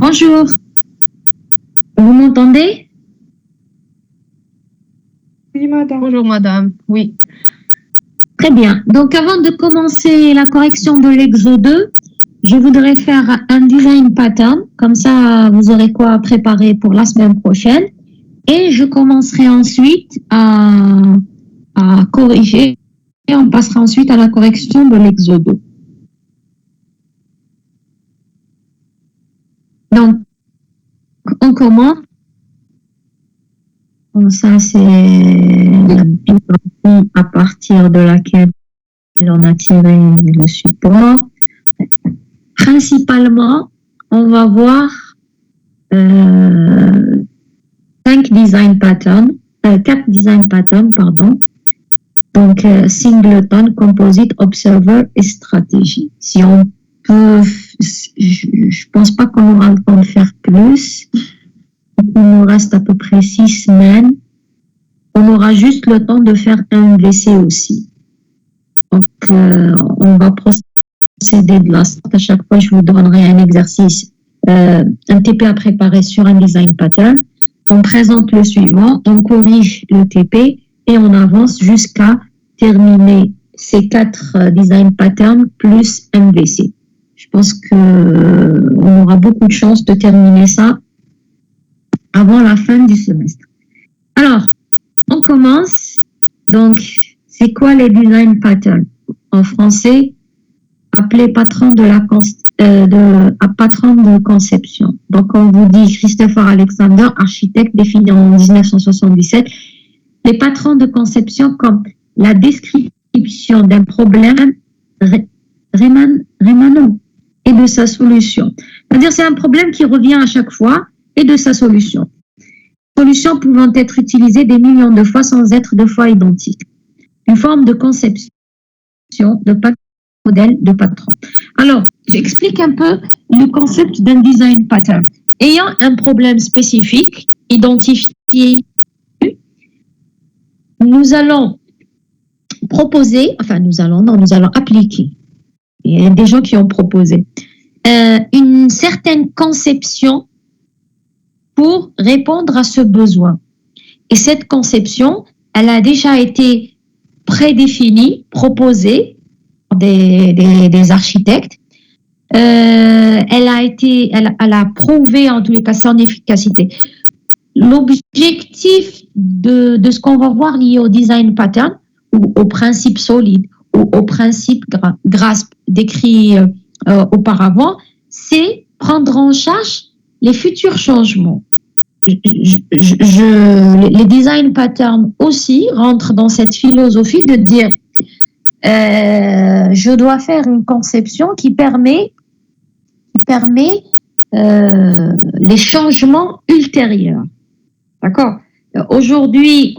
Bonjour. Vous m'entendez? Oui, madame. Bonjour, madame. Oui. Très bien. Donc, avant de commencer la correction de l'exo 2, je voudrais faire un design pattern. Comme ça, vous aurez quoi préparer pour la semaine prochaine. Et je commencerai ensuite à corriger. Et on passera ensuite à la correction de l'exo 2. Donc, on commence. Bon, ça, c'est la biographie à partir de laquelle on a tiré le support. Principalement, on va voir 4 design patterns, pardon. Donc, Singleton, Composite, Observer et Stratégie. Si on peut, je pense pas qu'on aura le temps de faire plus. Il nous reste à peu près 6 semaines. On aura juste le temps de faire un MVC aussi. Donc, on va procéder de la sorte. À chaque fois, je vous donnerai un exercice, un TP à préparer sur un design pattern. On présente le suivant, on corrige le TP et on avance jusqu'à terminer ces 4 design patterns plus MVC. Je pense qu'on aura beaucoup de chances de terminer ça avant la fin du semestre. Alors, on commence. Donc, c'est quoi les design patterns? En français, appelé patron patron de conception. Donc, on vous dit Christopher Alexander, architecte défini en 1977. Les patrons de conception comme la description d'un problème rémanent et de sa solution. C'est-à-dire, c'est un problème qui revient à chaque fois et de sa solution. Solutions pouvant être utilisées des millions de fois sans être deux fois identiques. Une forme de conception de modèle de patron. Alors, j'explique un peu le concept d'un design pattern. Ayant un problème spécifique identifié, nous allons appliquer. Il y a des gens qui ont proposé une certaine conception pour répondre à ce besoin. Et cette conception, elle a déjà été prédéfinie, proposée par des architectes. Elle a prouvé en tous les cas son efficacité. L'objectif de ce qu'on va voir lié au design pattern ou au principe solide ou au principe GRASP décrit auparavant, c'est prendre en charge les futurs changements. Les design patterns aussi rentrent dans cette philosophie de dire je dois faire une conception qui permet les changements ultérieurs. D'accord? Aujourd'hui,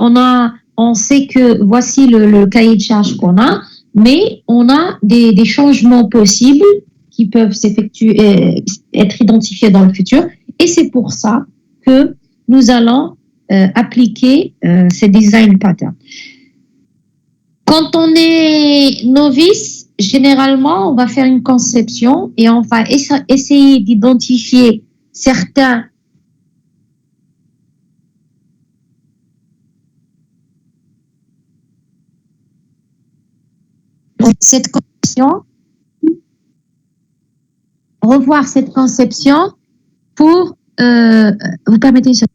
on sait que voici le cahier de charge qu'on a, mais on a des changements possibles qui peuvent être identifiés dans le futur. Et c'est pour ça que nous allons appliquer ces design patterns. Quand on est novice, généralement, on va faire une conception et on va essayer d'identifier certains cette conception, revoir cette conception pour vous permettez une seconde.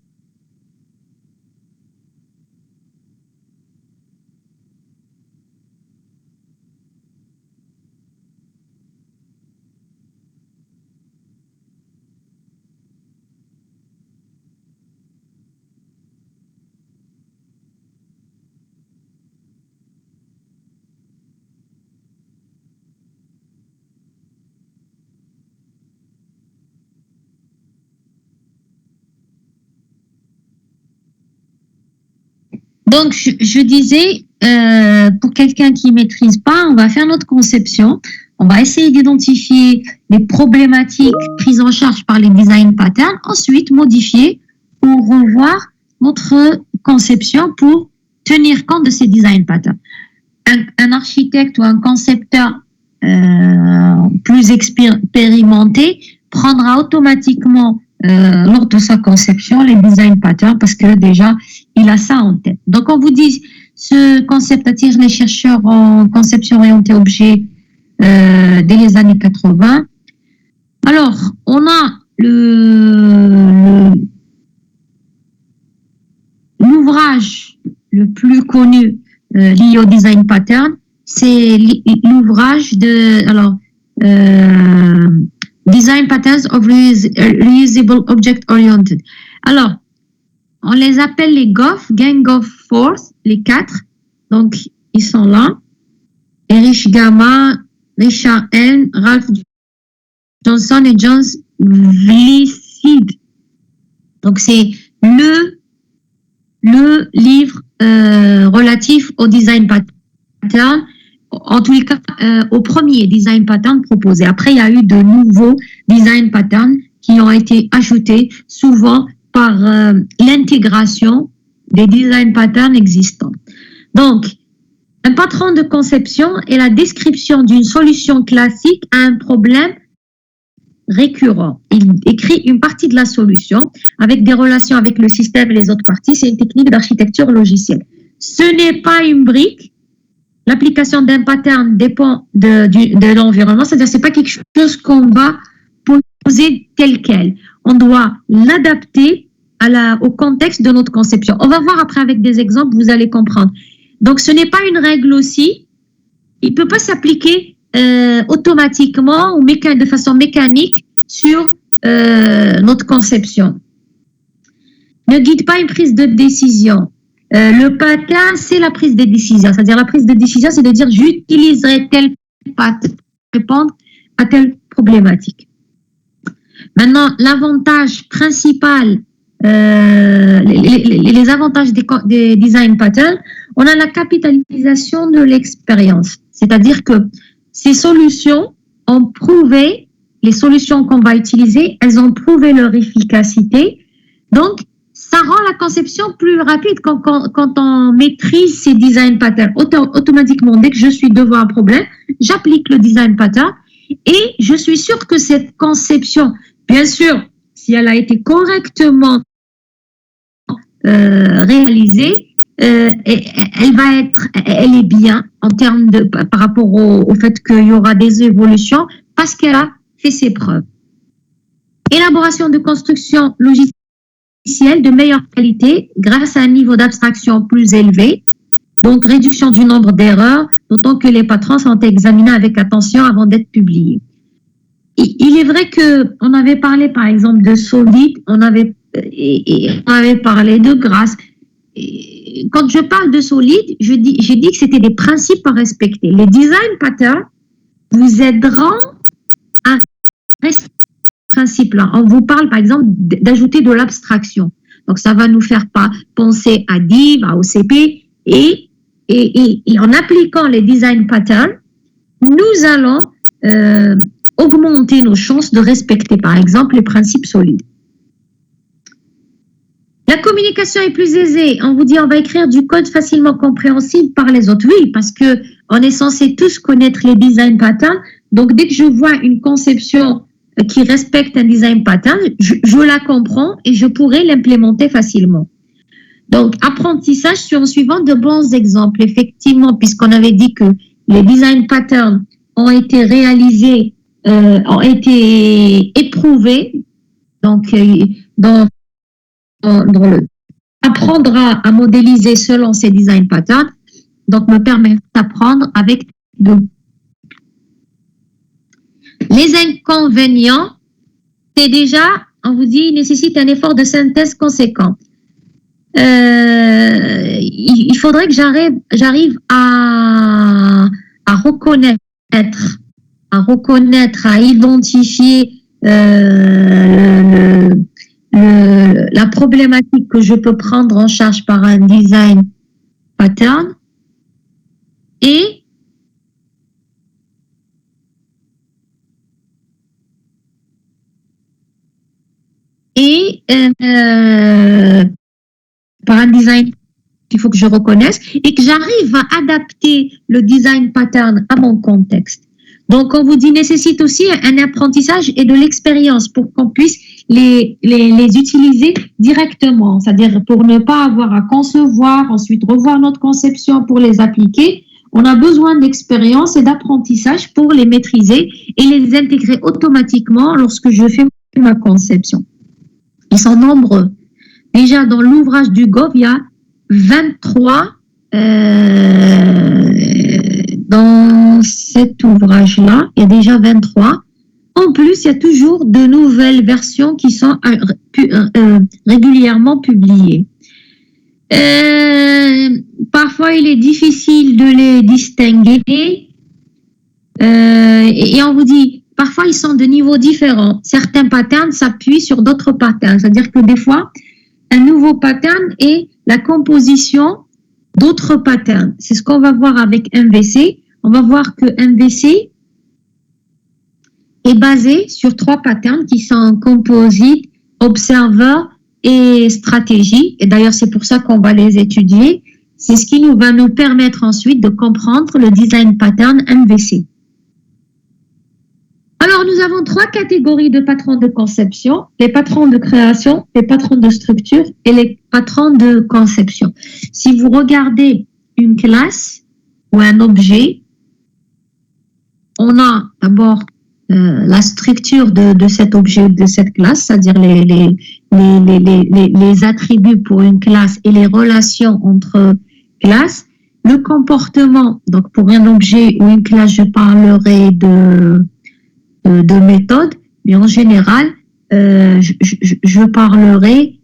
Donc, je disais, pour quelqu'un qui ne maîtrise pas, on va faire notre conception. On va essayer d'identifier les problématiques prises en charge par les design patterns. Ensuite, modifier ou revoir notre conception pour tenir compte de ces design patterns. Un architecte ou un concepteur plus expérimenté prendra automatiquement lors de sa conception les design patterns parce que déjà il a ça en tête. Donc on vous dit ce concept attire les chercheurs en conception orientée objet dès les années 80. Alors on a l'ouvrage le plus connu lié au design pattern, c'est l'ouvrage de Design Patterns of Reusable Object Oriented. Alors, on les appelle les GOF, Gang of Force, les 4. Donc, ils sont là. Erich Gamma, Richard N., Ralph Johnson et John Vlissied. Donc, c'est le livre relatif au design pattern, en tous les cas, au premier design pattern proposé. Après, il y a eu de nouveaux design patterns qui ont été ajoutés, souvent par l'intégration des design patterns existants. Donc, un patron de conception est la description d'une solution classique à un problème récurrent. Il écrit une partie de la solution avec des relations avec le système et les autres parties. C'est une technique d'architecture logicielle. Ce n'est pas une brique. L'application d'un pattern dépend de l'environnement, c'est-à-dire que ce n'est pas quelque chose qu'on va poser tel quel. On doit l'adapter au contexte de notre conception. On va voir après avec des exemples, vous allez comprendre. Donc, ce n'est pas une règle aussi. Il ne peut pas s'appliquer automatiquement ou de façon mécanique sur notre conception. Ne guide pas une prise de décision. Le pattern, c'est la prise de décision. C'est-à-dire la prise de décision, c'est de dire j'utiliserai tel pattern pour répondre à telle problématique. Maintenant, l'avantage principal, les avantages des design patterns, on a la capitalisation de l'expérience. C'est-à-dire que ces solutions ont prouvé, les solutions qu'on va utiliser, elles ont prouvé leur efficacité. Donc, ça rend la conception plus rapide quand on maîtrise ces design patterns. Automatiquement, dès que je suis devant un problème, j'applique le design pattern et je suis sûre que cette conception, bien sûr, si elle a été correctement réalisée, elle est bien en termes par rapport au fait qu'il y aura des évolutions parce qu'elle a fait ses preuves. Élaboration de construction logicielle de meilleure qualité grâce à un niveau d'abstraction plus élevé, donc réduction du nombre d'erreurs, d'autant que les patrons sont examinés avec attention avant d'être publiés. Il est vrai qu'on avait parlé par exemple de Solid, on avait parlé de Grace. Quand je parle de Solid, j'ai dit que c'était des principes à respecter. Les design patterns vous aideront à respecter principe-là. On vous parle, par exemple, d'ajouter de l'abstraction. Donc, ça va nous faire penser à Div, à OCP, et en appliquant les design patterns, nous allons augmenter nos chances de respecter, par exemple, les principes solides. La communication est plus aisée. On vous dit, on va écrire du code facilement compréhensible par les autres. Oui, parce que on est censé tous connaître les design patterns. Donc, dès que je vois une conception qui respecte un design pattern, je la comprends et je pourrais l'implémenter facilement. Donc, apprentissage en suivant de bons exemples. Effectivement, puisqu'on avait dit que les design patterns ont été réalisés, ont été éprouvés, donc apprendre à modéliser selon ces design patterns, donc me permet d'apprendre avec les inconvénients, c'est déjà, on vous dit, il nécessite un effort de synthèse conséquent. Il faudrait que j'arrive à reconnaître, à identifier la problématique que je peux prendre en charge par un design pattern et par un design qu'il faut que je reconnaisse et que j'arrive à adapter le design pattern à mon contexte. Donc, on vous dit nécessite aussi un apprentissage et de l'expérience pour qu'on puisse les utiliser directement, c'est-à-dire pour ne pas avoir à concevoir, ensuite revoir notre conception pour les appliquer. On a besoin d'expérience et d'apprentissage pour les maîtriser et les intégrer automatiquement lorsque je fais ma conception. Ils sont nombreux. Déjà, dans l'ouvrage du GOV, il y a 23 dans cet ouvrage-là, il y a déjà 23. En plus, il y a toujours de nouvelles versions qui sont régulièrement publiées. Parfois, il est difficile de les distinguer. Et on vous dit, parfois, ils sont de niveaux différents. Certains patterns s'appuient sur d'autres patterns. C'est-à-dire que des fois, un nouveau pattern est la composition d'autres patterns. C'est ce qu'on va voir avec MVC. On va voir que MVC est basé sur 3 patterns qui sont composite, observer et stratégie. Et d'ailleurs, c'est pour ça qu'on va les étudier. C'est ce qui va nous permettre ensuite de comprendre le design pattern MVC. Alors, nous avons 3 catégories de patrons de conception, les patrons de création, les patrons de structure et les patrons de conception. Si vous regardez une classe ou un objet, on a d'abord la structure de cet objet, de cette classe, c'est-à-dire les attributs pour une classe et les relations entre classes. Le comportement, donc pour un objet ou une classe, je parlerai de méthode, mais en général, je parlerai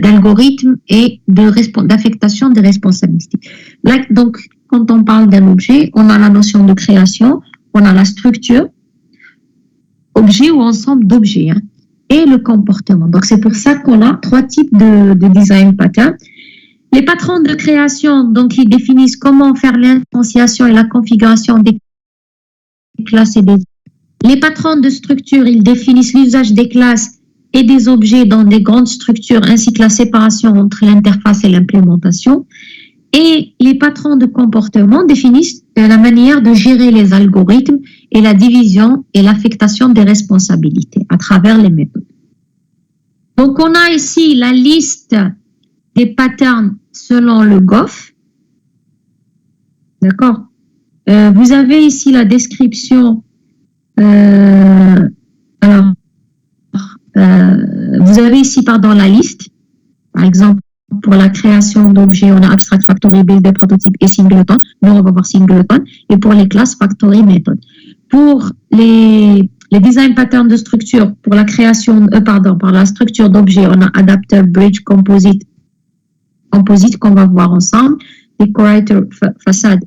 d'algorithmes et d'affectation des responsabilités. Là, donc, quand on parle d'un objet, on a la notion de création, on a la structure, objet ou ensemble d'objets, hein, et le comportement. Donc, c'est pour ça qu'on a 3 types de design pattern. Les patrons de création, donc, ils définissent comment faire l'instanciation et la configuration des classes et des... Les patrons de structure, ils définissent l'usage des classes et des objets dans des grandes structures, ainsi que la séparation entre l'interface et l'implémentation. Et les patrons de comportement définissent la manière de gérer les algorithmes et la division et l'affectation des responsabilités à travers les méthodes. Donc, on a ici la liste des patterns selon le GOF. D'accord? Vous avez ici la description. Vous avez ici, la liste. Par exemple, pour la création d'objets, on a Abstract Factory, Builder, Prototype et Singleton. Nous, on va voir Singleton. Et pour les classes, Factory, Method. Pour les design patterns de structure, pour la création, par la structure d'objets, on a Adapter, Bridge, Composite qu'on va voir ensemble. Decorator, Facade,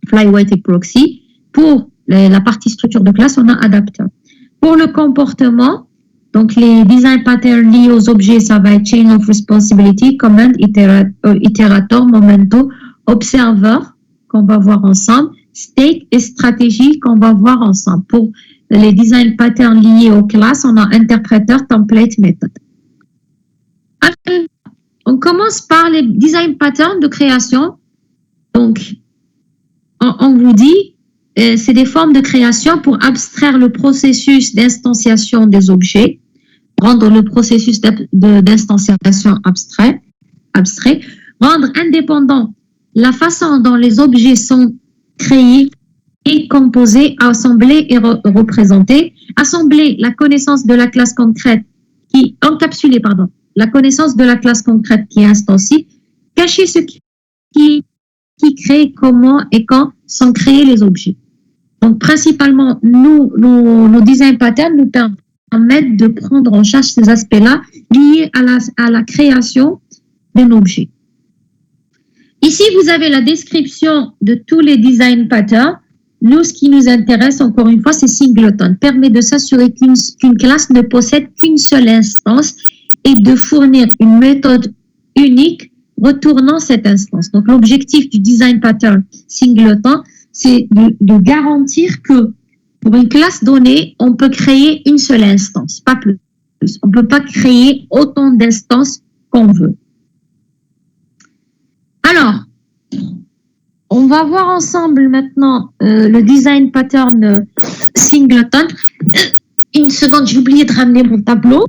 Flyweight et Proxy. Pour la partie structure de classe, on a Adapter. Pour le comportement, donc les design patterns liés aux objets, ça va être Chain of Responsibility, Command, Iterator, Momento, Observer, qu'on va voir ensemble, State et Stratégie, qu'on va voir ensemble. Pour les design patterns liés aux classes, on a Interpreter, Template, Method. On commence par les design patterns de création. Donc, on vous dit, c'est des formes de création pour abstraire le processus d'instanciation des objets, rendre le processus d'instanciation abstrait, rendre indépendant la façon dont les objets sont créés et composés, assemblés et représentés, assembler la connaissance de la classe concrète la connaissance de la classe concrète qui est instanciée, cacher ce qui crée, comment et quand sont créés les objets. Donc, principalement, nos design patterns nous permettent de prendre en charge ces aspects-là liés à la création d'un objet. Ici, vous avez la description de tous les design patterns. Nous, ce qui nous intéresse, encore une fois, c'est Singleton. Permet de s'assurer qu'une classe ne possède qu'une seule instance et de fournir une méthode unique retournant cette instance. Donc, l'objectif du design pattern Singleton, c'est de garantir que pour une classe donnée, on peut créer une seule instance, pas plus. On ne peut pas créer autant d'instances qu'on veut. Alors, on va voir ensemble maintenant le design pattern singleton. Une seconde, j'ai oublié de ramener mon tableau.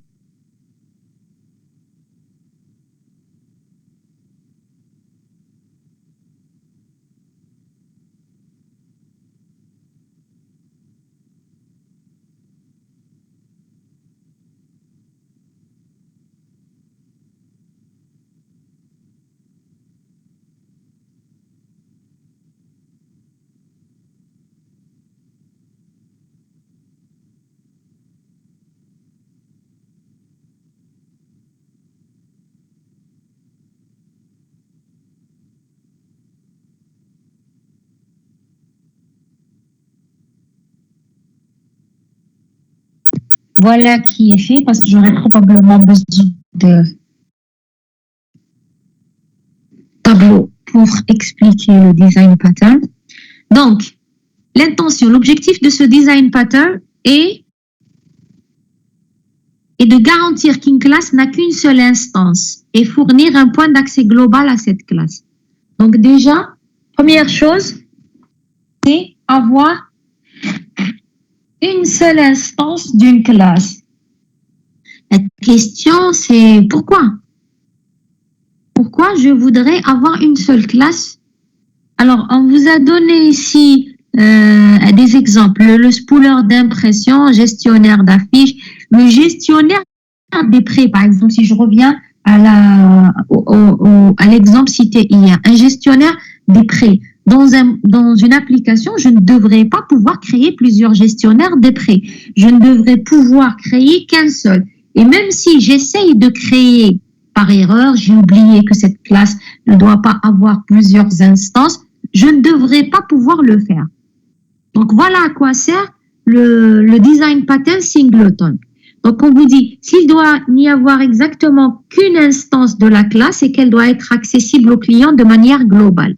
Voilà qui est fait parce que j'aurais probablement besoin de tableau pour expliquer le design pattern. Donc, l'intention, l'objectif de ce design pattern est de garantir qu'une classe n'a qu'une seule instance et fournir un point d'accès global à cette classe. Donc déjà, première chose, c'est avoir une seule instance d'une classe. La question, c'est pourquoi? Pourquoi je voudrais avoir une seule classe? Alors, on vous a donné ici des exemples. Le spooler d'impression, gestionnaire d'affiches, le gestionnaire des prêts. Par exemple, si je reviens à l'exemple cité hier, un gestionnaire des prêts. Dans une application, je ne devrais pas pouvoir créer plusieurs gestionnaires des prêts. Je ne devrais pouvoir créer qu'un seul. Et même si j'essaye de créer par erreur, j'ai oublié que cette classe ne doit pas avoir plusieurs instances, je ne devrais pas pouvoir le faire. Donc, voilà à quoi sert le design pattern singleton. Donc, on vous dit, s'il doit n'y avoir exactement qu'une instance de la classe et qu'elle doit être accessible au client de manière globale.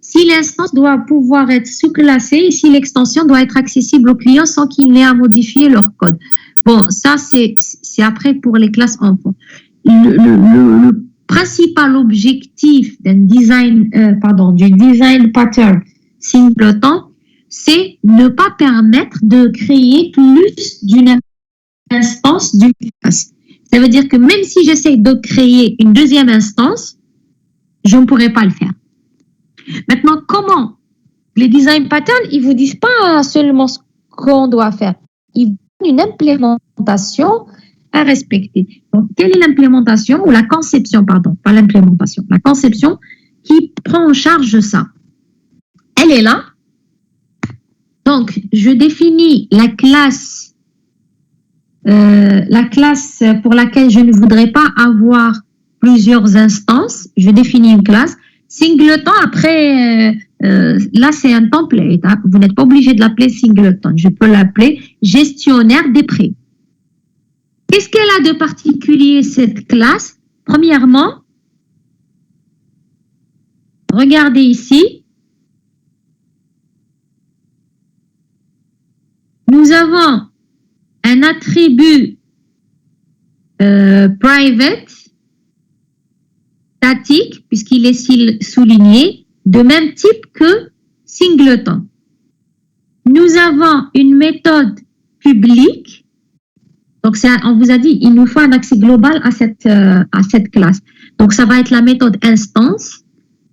Si l'instance doit pouvoir être sous-classée et si l'extension doit être accessible au client sans qu'il n'ait à modifier leur code. Bon, ça, c'est après pour les classes enfants. Le principal objectif du design pattern singleton, c'est ne pas permettre de créer plus d'une instance d'une classe. Ça veut dire que même si j'essaye de créer une deuxième instance, je ne pourrai pas le faire. Maintenant, comment? Les design patterns, ils ne vous disent pas seulement ce qu'on doit faire. Ils donnent une implémentation à respecter. Donc, quelle est l'implémentation ou la conception, pardon, pas l'implémentation, la conception qui prend en charge ça? Elle est là. Donc, je définis la classe pour laquelle je ne voudrais pas avoir plusieurs instances. Je définis une classe. Singleton, après, là, c'est un template. Hein. Vous n'êtes pas obligé de l'appeler singleton. Je peux l'appeler gestionnaire des prêts. Qu'est-ce qu'elle a de particulier, cette classe? Premièrement, regardez ici. Nous avons un attribut private, statique, puisqu'il est souligné, de même type que singleton. Nous avons une méthode publique. Donc, on vous a dit, il nous faut un accès global à cette classe. Donc, ça va être la méthode instance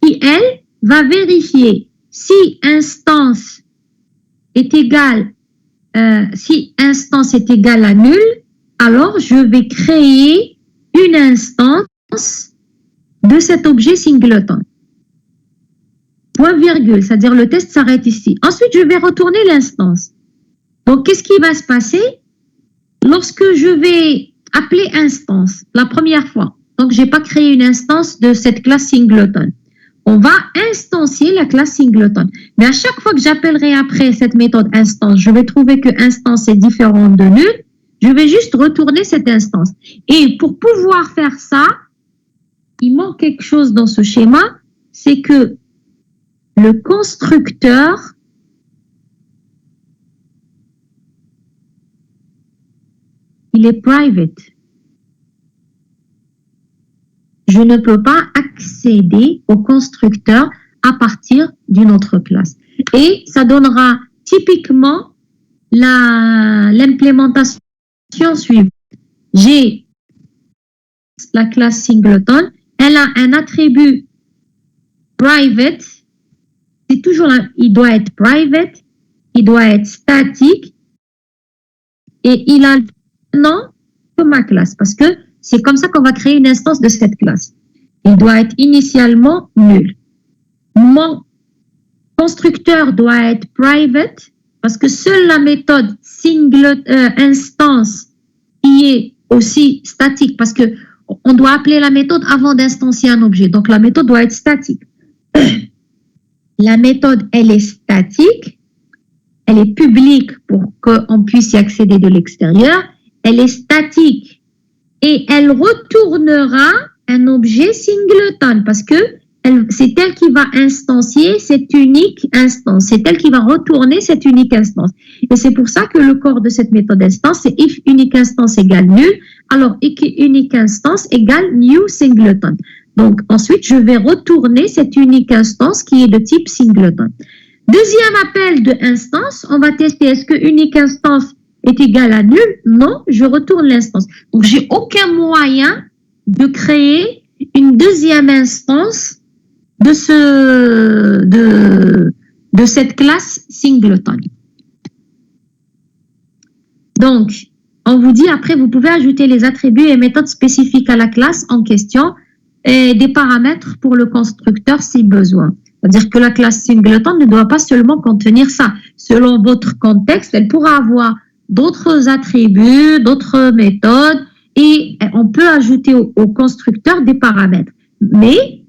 qui, elle, va vérifier si instance est égale à nul, alors je vais créer une instance de cet objet singleton. Point virgule, c'est-à-dire le test s'arrête ici. Ensuite, je vais retourner l'instance. Donc, qu'est-ce qui va se passer? Lorsque je vais appeler instance la première fois, donc je n'ai pas créé une instance de cette classe singleton, on va instancier la classe singleton. Mais à chaque fois que j'appellerai après cette méthode instance, je vais trouver que instance est différente de nul, je vais juste retourner cette instance. Et pour pouvoir faire ça, il manque quelque chose dans ce schéma, c'est que le constructeur il est private. Je ne peux pas accéder au constructeur à partir d'une autre classe. Et ça donnera typiquement l'implémentation suivante. J'ai la classe singleton, elle a un attribut private, c'est toujours là, il doit être private, il doit être statique, et il a le nom de ma classe, parce que c'est comme ça qu'on va créer une instance de cette classe. Il doit être initialement nul. Mon constructeur doit être private, parce que seule la méthode instance qui est aussi statique, parce que on doit appeler la méthode avant d'instancier un objet. Donc, la méthode doit être statique. La méthode, elle est statique. Elle est publique pour qu'on puisse y accéder de l'extérieur. Elle est statique et elle retournera un objet singleton parce que c'est elle qui va instancier cette unique instance. C'est elle qui va retourner cette unique instance. Et c'est pour ça que le corps de cette méthode instance, c'est if unique instance égale nul, alors unique instance égale new singleton. Donc, ensuite, je vais retourner cette unique instance qui est de type singleton. Deuxième appel de instance, on va tester est-ce que unique instance est égale à nul? Non, je retourne l'instance. Donc, j'ai aucun moyen de créer une deuxième instance de cette classe singleton. Donc, on vous dit après, vous pouvez ajouter les attributs et méthodes spécifiques à la classe en question et des paramètres pour le constructeur si besoin. C'est-à-dire que la classe singleton ne doit pas seulement contenir ça. Selon votre contexte, elle pourra avoir d'autres attributs, d'autres méthodes et on peut ajouter au constructeur des paramètres. Mais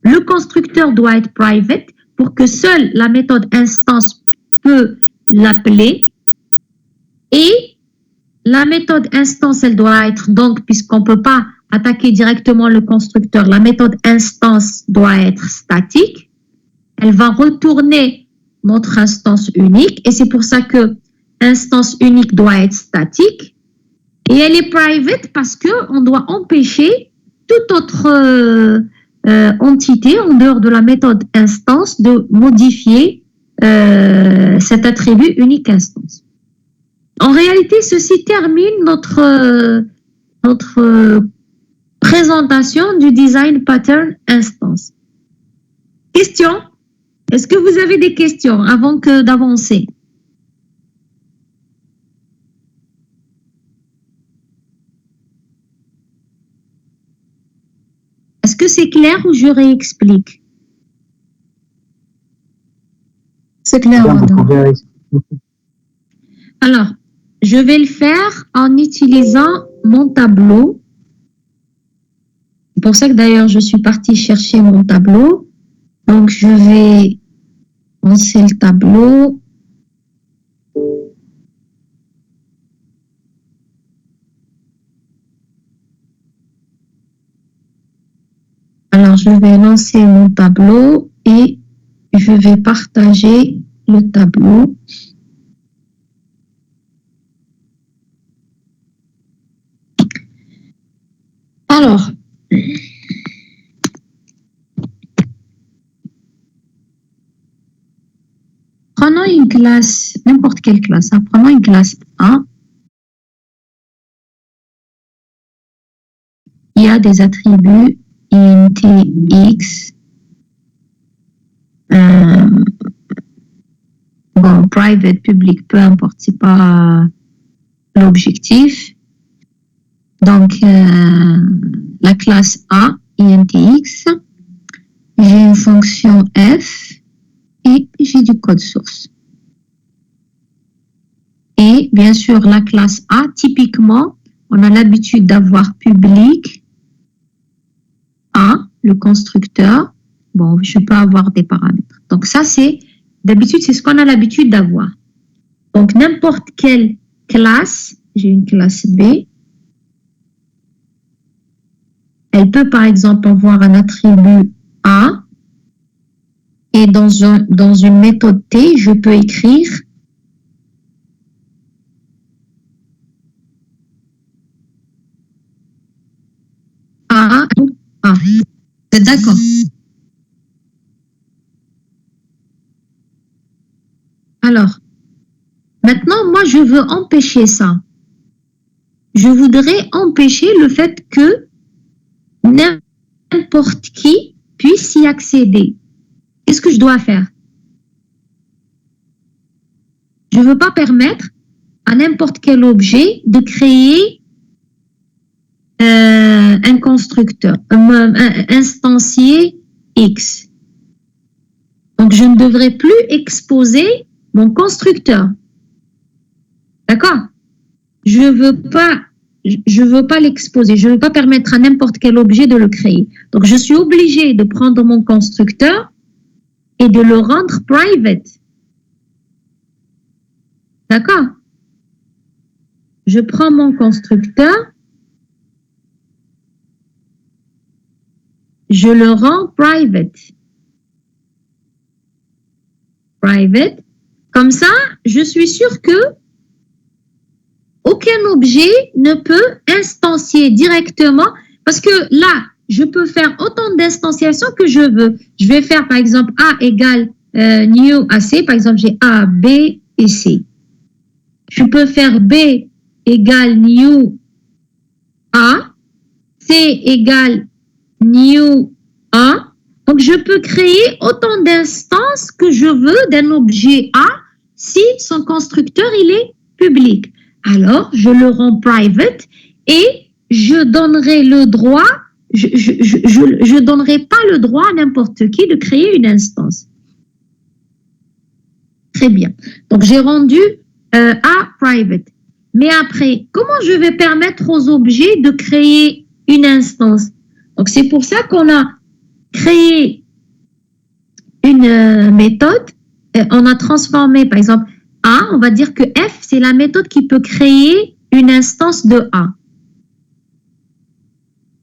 le constructeur doit être private pour que seule la méthode instance peut l'appeler et la méthode instance, elle doit être donc, puisqu'on ne peut pas attaquer directement le constructeur, la méthode instance doit être statique. Elle va retourner notre instance unique et c'est pour ça que instance unique doit être statique et elle est private parce qu'on doit empêcher toute autre entité en dehors de la méthode instance de modifier cet attribut unique instance. En réalité, ceci termine notre présentation du design pattern instance. Question? Est-ce que vous avez des questions avant d'avancer? Est-ce que c'est clair ou je réexplique? C'est clair, madame. Alors, je vais le faire en utilisant mon tableau. C'est pour ça que d'ailleurs, je suis partie chercher mon tableau. Donc, je vais lancer le tableau. Alors, je vais lancer mon tableau et je vais partager le tableau. Alors, prenons une classe, n'importe quelle classe, hein. Prenons une classe A. Il y a des attributs int x, bon, private, public, peu importe, c'est pas l'objectif. Donc, la classe A, int x, j'ai une fonction f et j'ai du code source. Et bien sûr, la classe A, typiquement, on a l'habitude d'avoir public A, le constructeur. Bon, je peux avoir des paramètres. Donc ça, d'habitude, c'est ce qu'on a l'habitude d'avoir. Donc, n'importe quelle classe, j'ai une classe B, elle peut par exemple avoir un attribut A et dans une méthode T, je peux écrire A ou A. Vous êtes d'accord? Alors, maintenant, moi, je veux empêcher ça. Je voudrais empêcher le fait que n'importe qui puisse y accéder. Qu'est-ce que je dois faire? Je ne veux pas permettre à n'importe quel objet de créer un constructeur, un instancier X. Donc, je ne devrais plus exposer mon constructeur. D'accord? Je veux pas l'exposer. Je ne veux pas permettre à n'importe quel objet de le créer. Donc, je suis obligée de prendre mon constructeur et de le rendre private. D'accord? Je prends mon constructeur, je le rends private. Private. Comme ça, je suis sûre que aucun objet ne peut instancier directement, parce que là, je peux faire autant d'instanciations que je veux. Je vais faire, par exemple, A égale new à C. Par exemple, j'ai A, B et C. Je peux faire B égale new A, C égale new A. Donc, je peux créer autant d'instances que je veux d'un objet A si son constructeur, il est public. Alors, je le rends private et je donnerai le droit, je donnerai pas le droit à n'importe qui de créer une instance. Très bien. Donc, j'ai rendu A private. Mais après, comment je vais permettre aux objets de créer une instance? Donc, c'est pour ça qu'on a créé une méthode. On a transformé, par exemple, A, on va dire que F, c'est la méthode qui peut créer une instance de A.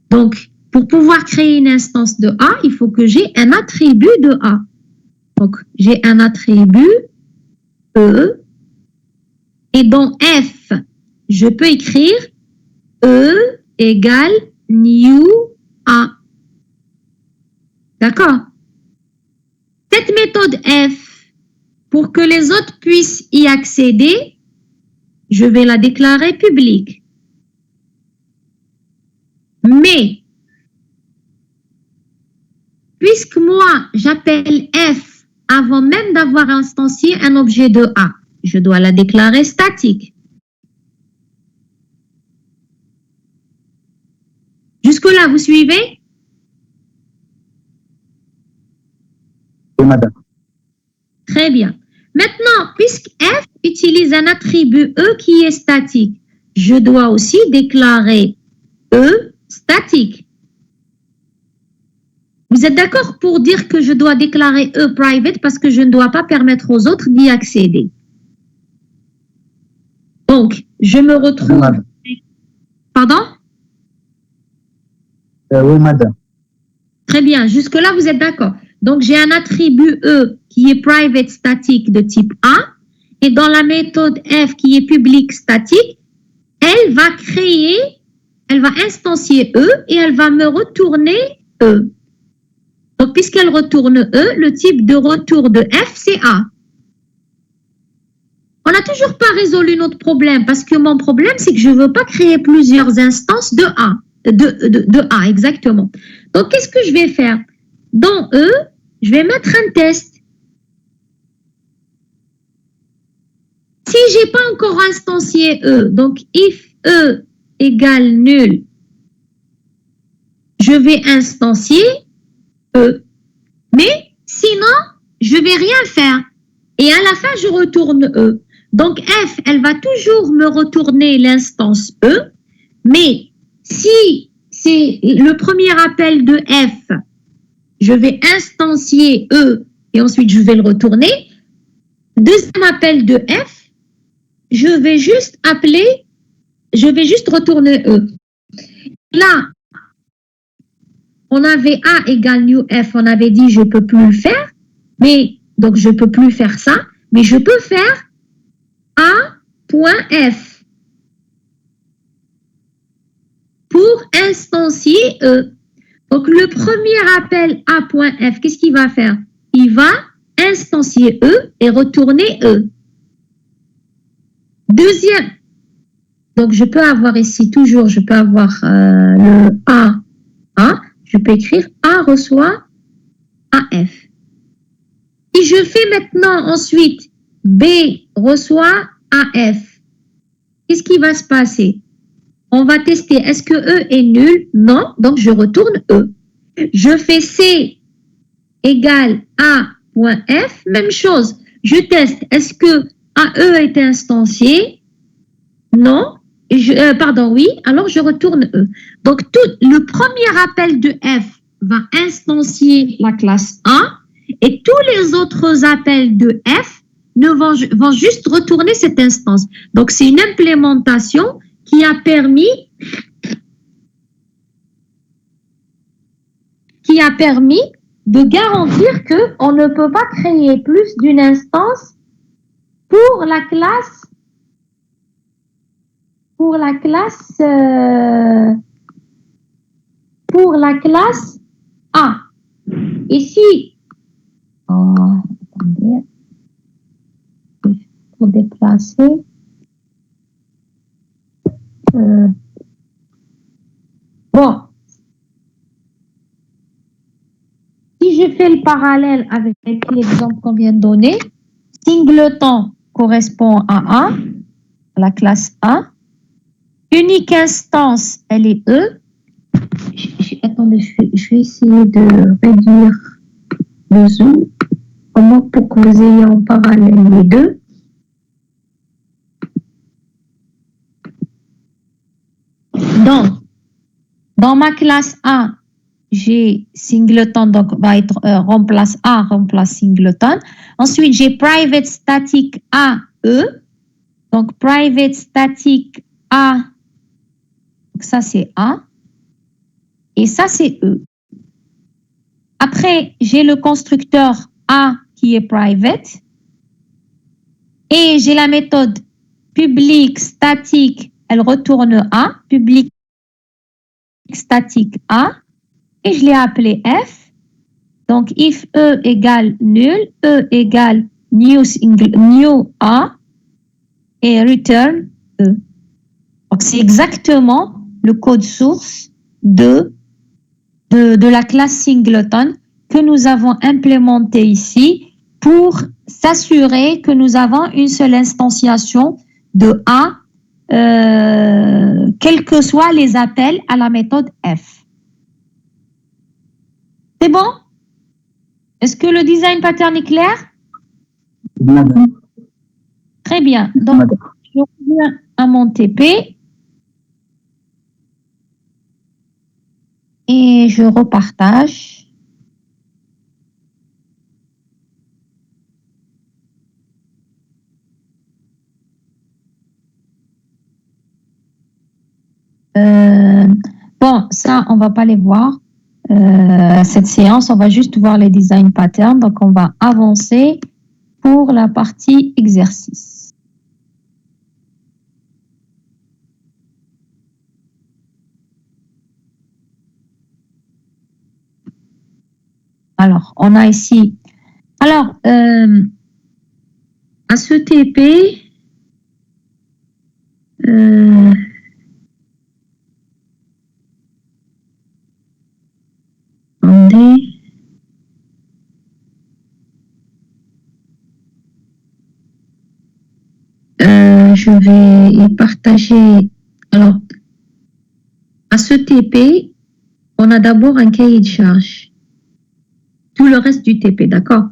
Donc, pour pouvoir créer une instance de A, il faut que j'ai un attribut de A. Donc, j'ai un attribut E. Et dans F, je peux écrire E égale new A. D'accord? Cette méthode F, pour que les autres puissent y accéder, je vais la déclarer publique. Mais, puisque moi, j'appelle F avant même d'avoir instancié un objet de A, je dois la déclarer statique. Jusque-là, vous suivez? Oui, madame. Très bien. Maintenant, puisque F utilise un attribut E qui est statique, je dois aussi déclarer E statique. Vous êtes d'accord pour dire que je dois déclarer E private parce que je ne dois pas permettre aux autres d'y accéder. Donc, je me retrouve... Oui, madame. Pardon? Oui, madame. Très bien. Jusque-là, vous êtes d'accord. Donc, j'ai un attribut E qui est private statique de type A. Et dans la méthode F qui est public statique, elle va créer, elle va instancier E et elle va me retourner E. Donc, puisqu'elle retourne E, le type de retour de F, c'est A. On n'a toujours pas résolu notre problème parce que mon problème, c'est que je ne veux pas créer plusieurs instances de A. De A, exactement. Donc, qu'est-ce que je vais faire? Dans E, je vais mettre un test. Si je n'ai pas encore instancié E, donc if E égale nul, je vais instancier E. Mais sinon, je ne vais rien faire. Et à la fin, je retourne E. Donc, F, elle va toujours me retourner l'instance E. Mais si c'est le premier appel de F, je vais instancier E et ensuite je vais le retourner. Deuxième appel de F, je vais juste retourner E. Là, on avait A égale new F, on avait dit je ne peux plus le faire, mais donc je ne peux plus faire ça, mais je peux faire A.F pour instancier E. Donc, le premier appel A.F, qu'est-ce qu'il va faire? Il va instancier E et retourner E. Deuxième. Donc, je peux avoir ici toujours, je peux avoir le A. Je peux écrire A reçoit AF. Si je fais maintenant ensuite B reçoit AF, qu'est-ce qui va se passer? On va tester, est-ce que E est nul? Non, donc je retourne E. Je fais C égale A.F, même chose. Je teste, est-ce que AE est instancié? Non. Pardon, oui, alors je retourne E. Donc, le premier appel de F va instancier la classe A et tous les autres appels de F vont juste retourner cette instance. Donc, c'est une implémentation qui a permis de garantir qu'on ne peut pas créer plus d'une instance pour la classe A. Ici, attendez, pour déplacer. Bon, si je fais le parallèle avec l'exemple qu'on vient de donner, singleton correspond à A, la classe A. Unique instance, elle est E. Attendez, je vais essayer de réduire le zoom. Comment pour que vous ayez en parallèle les deux. Donc, dans ma classe A, j'ai singleton, donc va être remplace A, remplace singleton. Ensuite, j'ai private static AE. Donc, private static A, donc ça c'est A. Et ça c'est E. Après, j'ai le constructeur A qui est private. Et j'ai la méthode public statique, elle retourne A, public statique A. Et je l'ai appelé F. Donc, if E égale nul, E égale new A et return E. Donc, c'est exactement le code source de la classe singleton que nous avons implémenté ici pour s'assurer que nous avons une seule instantiation de A, quels que soient les appels à la méthode F. C'est bon? Est-ce que le design pattern est clair? Madame. Très bien. Donc, Madame. je reviens à mon TP et je repartage. Bon, ça, on ne va pas les voir. Cette séance, on va juste voir les design patterns. Donc, on va avancer pour la partie exercice. Alors, on a ici... Alors, à ce TP... je vais y partager. Alors, à ce TP, on a d'abord un cahier de charge. Tout le reste du TP, d'accord?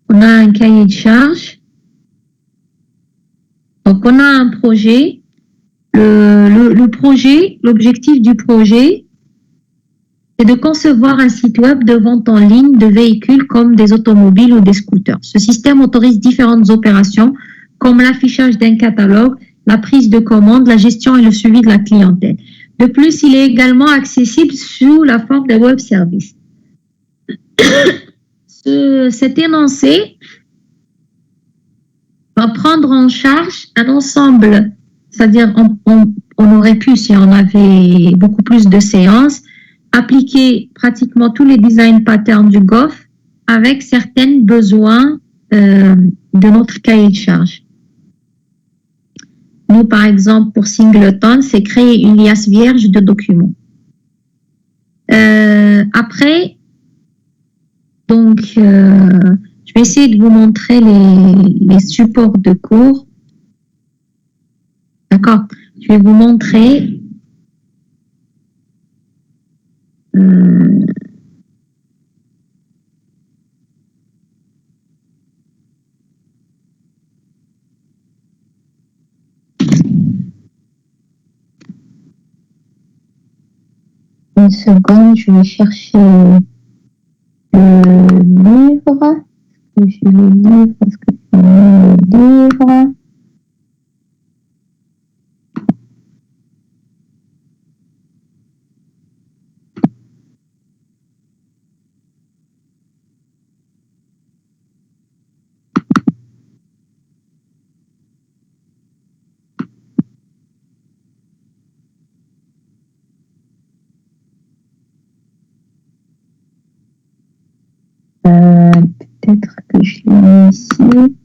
On a un cahier de charge. Donc, on a un projet. Le projet, l'objectif du projet, c'est de concevoir un site web de vente en ligne de véhicules comme des automobiles ou des scooters. Ce système autorise différentes opérations comme l'affichage d'un catalogue, la prise de commande, la gestion et le suivi de la clientèle. De plus, il est également accessible sous la forme de web service. Cet énoncé va prendre en charge un ensemble, c'est-à-dire on aurait pu, si on avait beaucoup plus de séances, appliquer pratiquement tous les design patterns du GOF avec certains besoins de notre cahier de charge. Nous, par exemple, pour Singleton, c'est créer une liasse vierge de documents. Après, donc, je vais essayer de vous montrer les supports de cours. D'accord. Je vais vous montrer une seconde, je vais chercher le livre. J'ai le livre, est-ce que c'est le livre? Peut-être que je l'ai mis ici.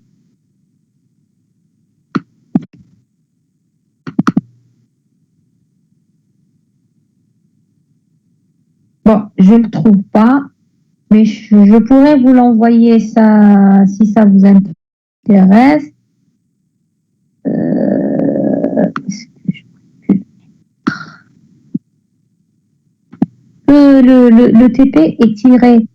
Bon, je ne le trouve pas, mais je pourrais vous l'envoyer ça si ça vous intéresse. Le TP est tiré.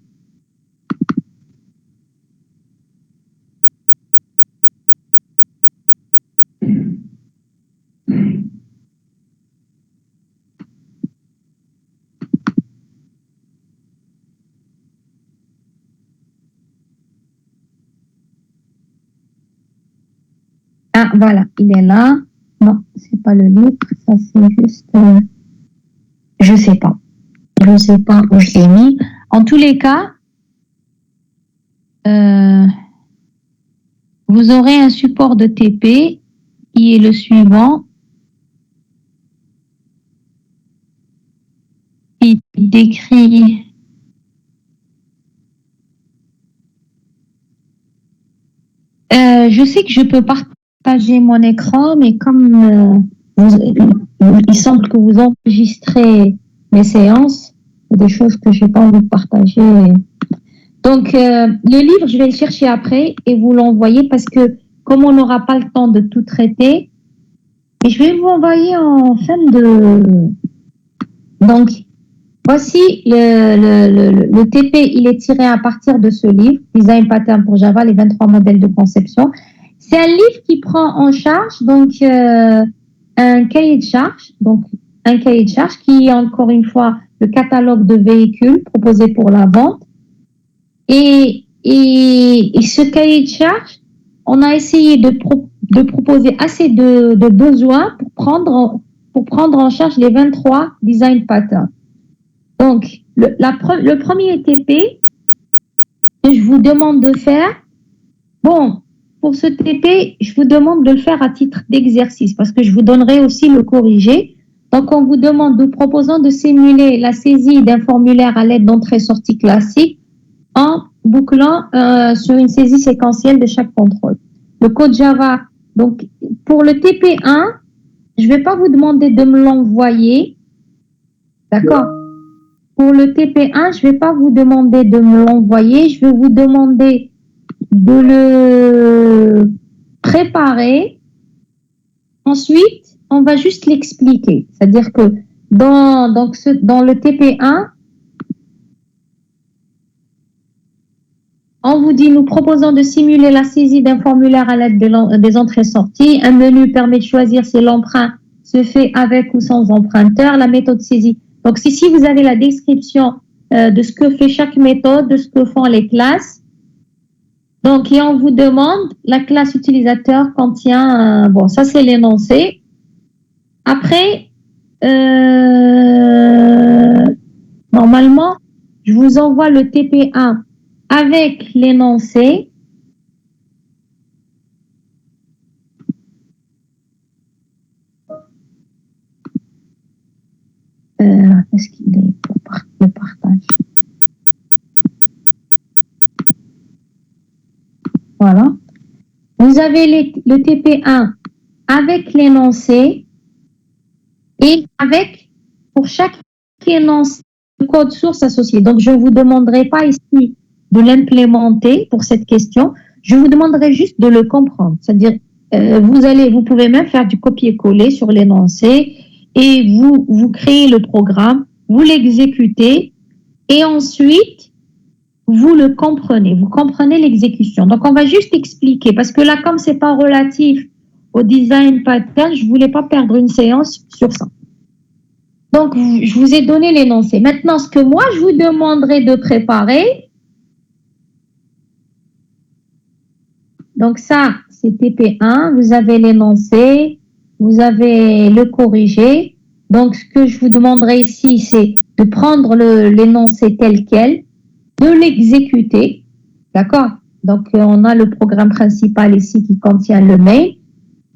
Ah, voilà, il est là. Non, c'est pas le livre, ça c'est juste... je sais pas. Je sais pas où je l'ai mis. En tous les cas, vous aurez un support de TP qui est le suivant. Il décrit... je sais que je peux partager mon écran, mais comme il semble que vous enregistrez mes séances, il y a des choses que je n'ai pas envie de partager. Donc, le livre, je vais le chercher après et vous l'envoyer parce que comme on n'aura pas le temps de tout traiter, et je vais vous envoyer en fin de... Donc, voici le TP, il est tiré à partir de ce livre, Design Pattern pour Java, les 23 modèles de conception. C'est un livre qui prend en charge donc un cahier de charge, qui est encore une fois le catalogue de véhicules proposés pour la vente. Et ce cahier de charge, on a essayé de proposer assez de besoins pour prendre en charge les 23 design patterns. Donc, le premier TP que je vous demande de faire, bon, pour ce TP, je vous demande de le faire à titre d'exercice parce que je vous donnerai aussi le corrigé. Donc, on vous demande, nous proposons de simuler la saisie d'un formulaire à l'aide d'entrée-sortie classique en bouclant sur une saisie séquentielle de chaque contrôle. Le code Java, donc pour le TP1, je ne vais pas vous demander de me l'envoyer, d'accord? Pour le TP1, je ne vais pas vous demander de me l'envoyer, je vais vous demander de le préparer. Ensuite, on va juste l'expliquer. C'est-à-dire que dans le TP1, on vous dit, nous proposons de simuler la saisie d'un formulaire à l'aide des entrées-sorties. Un menu permet de choisir si l'emprunt se fait avec ou sans emprunteur. La méthode saisie. Donc, si vous avez la description de ce que fait chaque méthode, de ce que font les classes. Donc, et on vous demande, la classe utilisateur contient, bon, ça c'est l'énoncé. Après, normalement, je vous envoie le TP1 avec l'énoncé. Est-ce qu'il est pour partir? le partage. Voilà. Vous avez le TP1 avec l'énoncé et avec, pour chaque énoncé, le code source associé. Donc, je ne vous demanderai pas ici de l'implémenter pour cette question. Je vous demanderai juste de le comprendre. C'est-à-dire, vous pouvez même faire du copier-coller sur l'énoncé et vous créez le programme, vous l'exécutez et ensuite, vous le comprenez. Vous comprenez l'exécution. Donc, on va juste expliquer parce que là, comme c'est pas relatif au design pattern, je voulais pas perdre une séance sur ça. Donc, je vous ai donné l'énoncé. Maintenant, ce que moi, je vous demanderai de préparer, donc ça, c'est TP1, vous avez l'énoncé, vous avez le corrigé. Donc, ce que je vous demanderai ici, c'est de prendre l'énoncé tel quel, de l'exécuter, d'accord? Donc, on a le programme principal ici qui contient le main,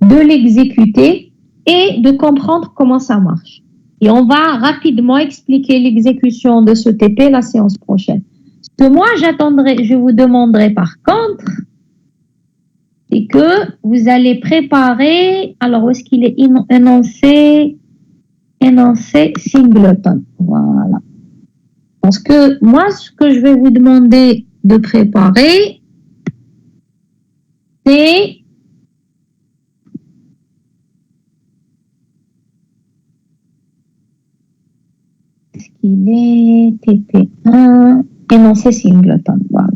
de l'exécuter et de comprendre comment ça marche. Et on va rapidement expliquer l'exécution de ce TP la séance prochaine. Ce que moi, je vous demanderai par contre, c'est que vous allez préparer, alors où est-ce qu'il est énoncé singleton. Voilà. Parce que moi, ce que je vais vous demander de préparer, c'est ce qu'il est TP1, énoncé singleton. Voilà.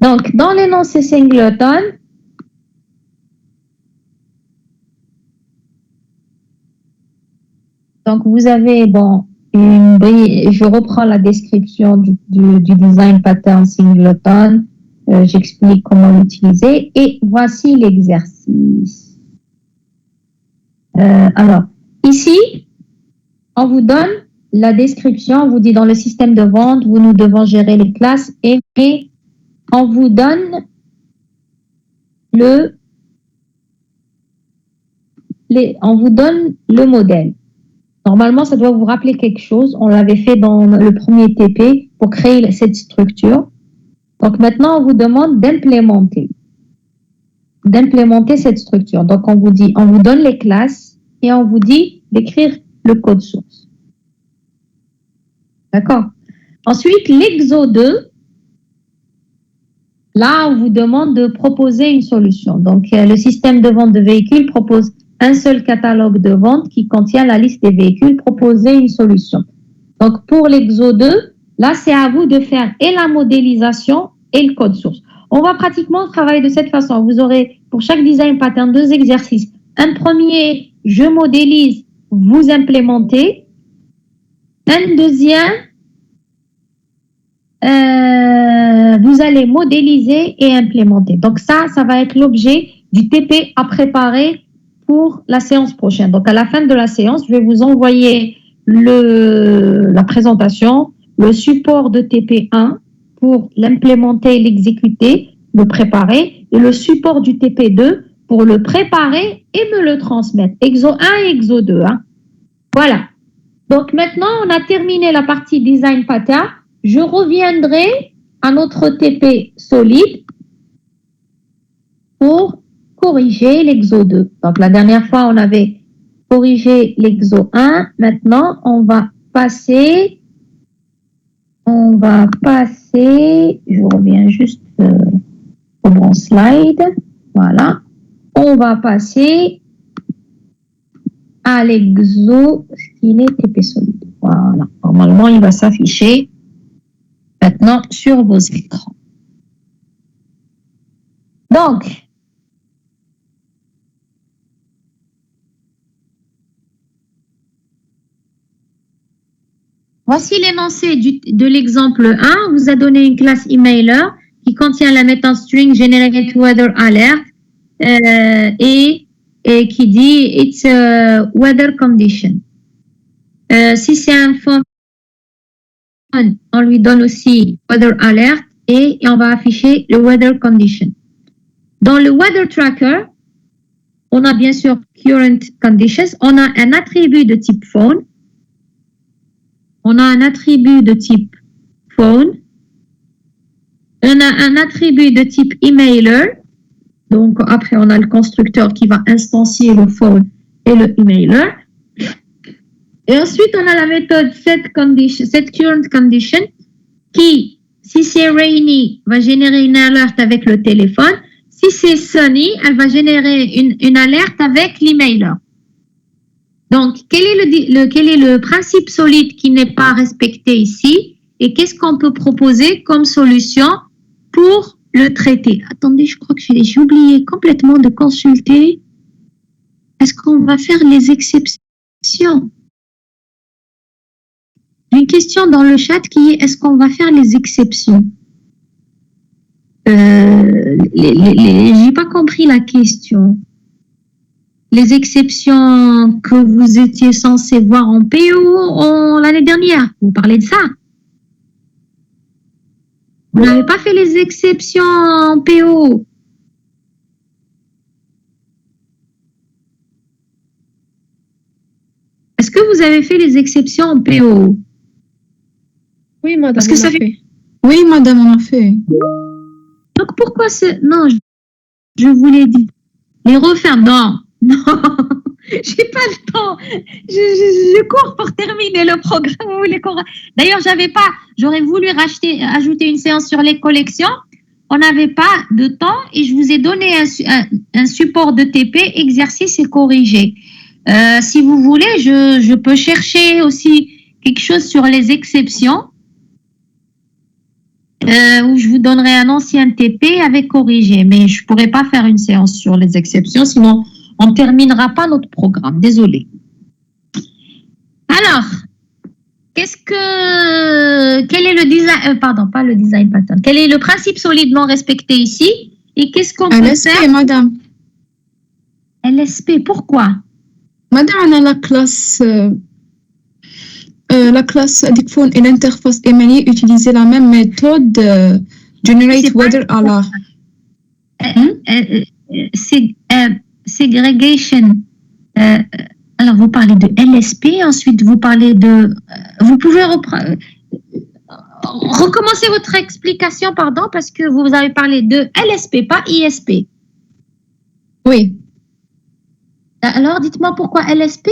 Donc, dans l'énoncé singleton, donc vous avez, bon, je reprends la description du design pattern singleton, j'explique comment l'utiliser et voici l'exercice. Alors, ici, on vous donne la description, on vous dit dans le système de vente, nous devons gérer les classes et on vous donne le modèle. Normalement, ça doit vous rappeler quelque chose. On l'avait fait dans le premier TP pour créer cette structure. Donc maintenant, on vous demande d'implémenter cette structure. Donc on vous donne les classes et on vous dit d'écrire le code source. D'accord? Ensuite, l'exo 2, là, on vous demande de proposer une solution. Donc, le système de vente de véhicules propose un seul catalogue de vente qui contient la liste des véhicules, proposer une solution. Donc, pour l'exo 2, là, c'est à vous de faire et la modélisation et le code source. On va pratiquement travailler de cette façon. Vous aurez, pour chaque design pattern, 2 exercices. Un premier, je modélise, vous implémentez. Un deuxième, vous allez modéliser et implémenter. Donc ça va être l'objet du TP à préparer pour la séance prochaine. Donc à la fin de la séance, je vais vous envoyer la présentation, le support de TP1 pour l'implémenter, l'exécuter, le préparer, et le support du TP2 pour le préparer et me le transmettre. Exo 1 et Exo 2. Hein. Voilà. Donc maintenant, on a terminé la partie design pattern. Je reviendrai à notre TP solide pour corriger l'exo 2. Donc, la dernière fois, on avait corrigé l'exo 1. Maintenant, on va passer, je reviens juste au bon slide. Voilà. On va passer à l'exo, ce qu'il est TP solide. Voilà. Normalement, il va s'afficher maintenant sur vos écrans. Donc, voici l'énoncé de l'exemple 1. On vous a donné une classe emailer qui contient la méthode string generate weather alert et qui dit it's a weather condition. Si c'est un phone, on lui donne aussi weather alert et on va afficher le weather condition. Dans le weather tracker, on a bien sûr current conditions, on a un attribut de type phone on a un attribut de type phone, on a un attribut de type emailer, donc après on a le constructeur qui va instancier le phone et le emailer. Et ensuite on a la méthode setCurrentCondition qui, si c'est rainy, va générer une alerte avec le téléphone. Si c'est sunny, elle va générer une alerte avec l'emailer. Donc, quel est le principe solide qui n'est pas respecté ici et qu'est-ce qu'on peut proposer comme solution pour le traiter? Attendez, je crois que j'ai oublié complètement de consulter. Est-ce qu'on va faire les exceptions? Une question dans le chat qui est est-ce qu'on va faire les exceptions? J'ai pas compris la question. Les exceptions que vous étiez censé voir en PO l'année dernière, vous parlez de ça? Vous n'avez pas fait les exceptions en PO? Est-ce que vous avez fait les exceptions en PO? Oui, madame, Parce que ça fait... Oui, madame, on a fait. Donc, pourquoi non, je vous l'ai dit. Les refaire, non, j'ai pas le temps. Je cours pour terminer le programme. Vous voulez D'ailleurs, j'aurais voulu ajouter une séance sur les collections. On n'avait pas de temps et je vous ai donné un support de TP, exercice et corrigé. Si vous voulez, je peux chercher aussi quelque chose sur les exceptions. Où je vous donnerai un ancien TP avec corrigé, mais je ne pourrai pas faire une séance sur les exceptions, sinon on ne terminera pas notre programme. Désolée. Alors, quel est le design, pardon, pas le design pattern, quel est le principe solidement respecté ici et qu'est-ce qu'on peut LSP, faire? madame. LSP, pourquoi? Madame, on a la classe DeepPhone et l'interface Emily utilisaient la même méthode Generate Weather Alert. Segregation. Alors, vous parlez de LSP, ensuite vous parlez de... vous pouvez recommencer votre explication, pardon, parce que vous avez parlé de LSP, pas ISP. Oui. Alors, dites-moi pourquoi LSP?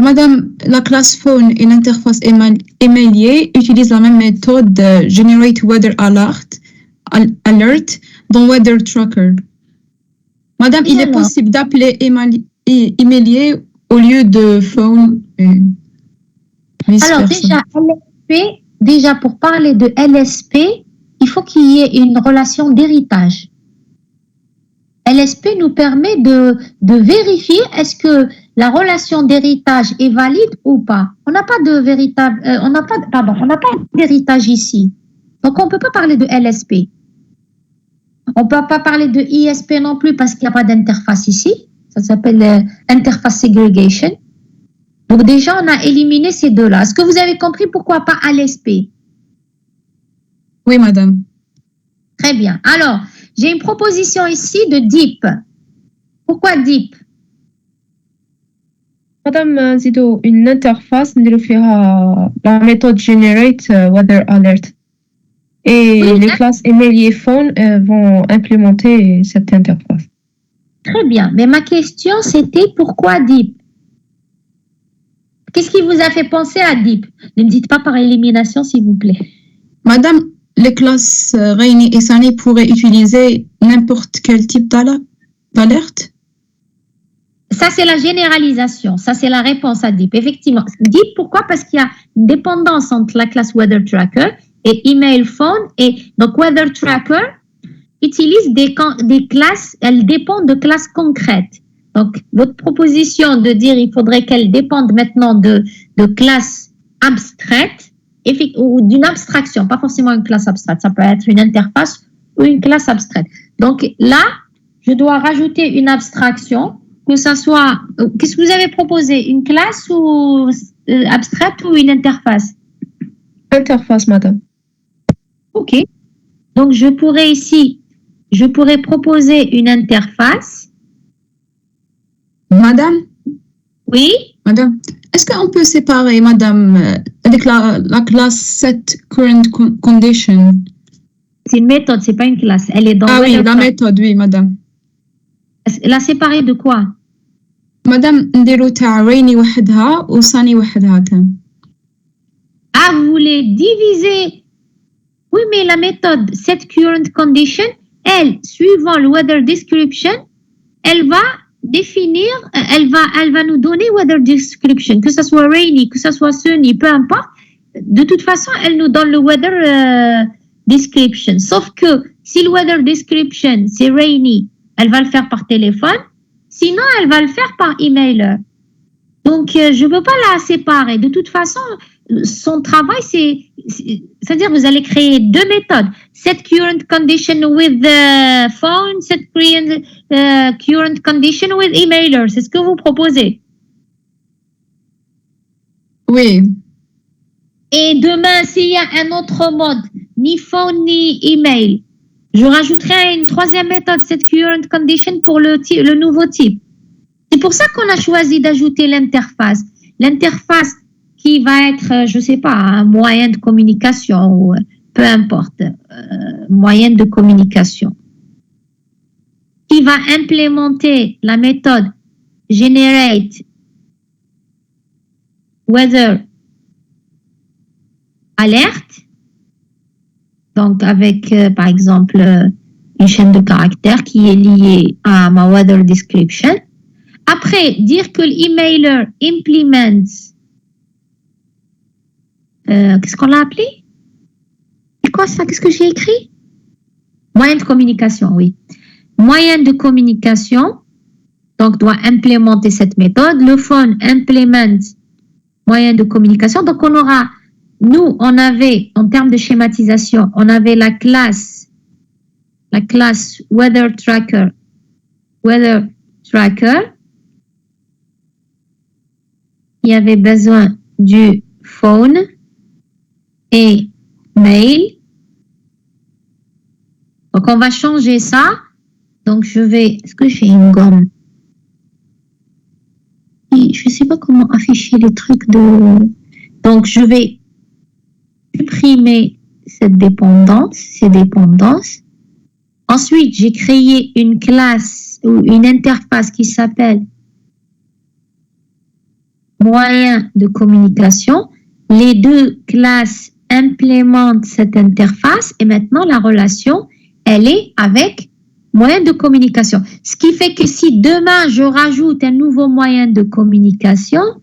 Madame, la classe phone et l'interface Emily utilisent la même méthode Generate Weather Alert dans Weather Tracker. Madame, il est possible d'appeler Emily au lieu de phone. Alors, déjà, pour parler de LSP, il faut qu'il y ait une relation d'héritage. LSP nous permet de vérifier est-ce que la relation d'héritage est valide ou pas. On n'a pas d'héritage ici. Donc, on ne peut pas parler de LSP. On ne peut pas parler de ISP non plus parce qu'il n'y a pas d'interface ici. Ça s'appelle interface segregation. Donc, déjà, on a éliminé ces deux-là. Est-ce que vous avez compris pourquoi pas LSP? Oui, madame. Très bien. Alors, j'ai une proposition ici de DEEP. Pourquoi DEEP? Madame Zido, une interface fera la méthode Generate Weather Alert. Et Oui, les classes Emily et Phone vont implémenter cette interface. Très bien. Mais ma question, c'était pourquoi DEEP? Qu'est-ce qui vous a fait penser à DEEP? Ne me dites pas par élimination, s'il vous plaît. Madame, les classes Rainy et Sunny pourraient utiliser n'importe quel type d'alerte? Ça, c'est la généralisation. Ça, c'est la réponse à DEEP. Effectivement. DEEP, pourquoi? Parce qu'il y a une dépendance entre la classe Weather Tracker et Email Phone. Et donc, Weather Tracker utilise des classes, elle dépend de classes concrètes. Donc, votre proposition de dire il faudrait qu'elle dépende maintenant de classes abstraites ou d'une abstraction, pas forcément une classe abstraite. Ça peut être une interface ou une classe abstraite. Donc, là, je dois rajouter une abstraction. Que ça soit, qu'est-ce que vous avez proposé? Une classe ou abstraite ou une interface? Interface, madame. Ok. Donc, je pourrais proposer une interface. Madame? Oui? Madame, Est-ce qu'on peut séparer, madame, avec la classe set current condition? C'est une méthode, c'est pas une classe. Elle est dans oui, la méthode, oui, madame. La séparer de quoi? madame, نديرو تاع rainy وحدها و sunny وحدها كان. Ah, vous voulez diviser? Oui, mais la méthode set current condition, elle, suivant le weather description, elle va définir, elle va nous donner weather description, que ce soit rainy, que ce soit sunny, peu importe. De toute façon, elle nous donne le weather description. Sauf que si le weather description, c'est rainy, elle va le faire par téléphone. Sinon, elle va le faire par email. Donc, je ne peux pas la séparer. De toute façon, son travail, c'est-à-dire vous allez créer deux méthodes. Set current condition with the phone, set current condition with emailer. C'est ce que vous proposez. Oui. Et demain, s'il y a un autre mode, ni phone ni email, je rajouterai une troisième méthode, set current condition pour le nouveau type. C'est pour ça qu'on a choisi d'ajouter l'interface. L'interface qui va être, je ne sais pas, un moyen de communication ou peu importe, moyen de communication, qui va implémenter la méthode generate weather alert, donc avec par exemple une chaîne de caractères qui est liée à ma weather description. Après, dire que l'emailer implements, qu'est-ce qu'on l'a appelé? C'est quoi ça? Qu'est-ce que j'ai écrit? Moyen de communication, oui. Moyen de communication, donc doit implémenter cette méthode. Le phone implement moyen de communication. Donc on aura, nous, on avait, en termes de schématisation, on avait la classe weather tracker, il y avait besoin du phone et mail. Donc, on va changer ça. Donc, je vais... Est-ce que j'ai une gomme? Je ne sais pas comment afficher les trucs de... Donc, je vais supprimer ces dépendances. Ensuite, j'ai créé une classe ou une interface qui s'appelle moyen de communication. Les deux classes implémentent cette interface et maintenant la relation, elle est avec moyen de communication. Ce qui fait que si demain je rajoute un nouveau moyen de communication,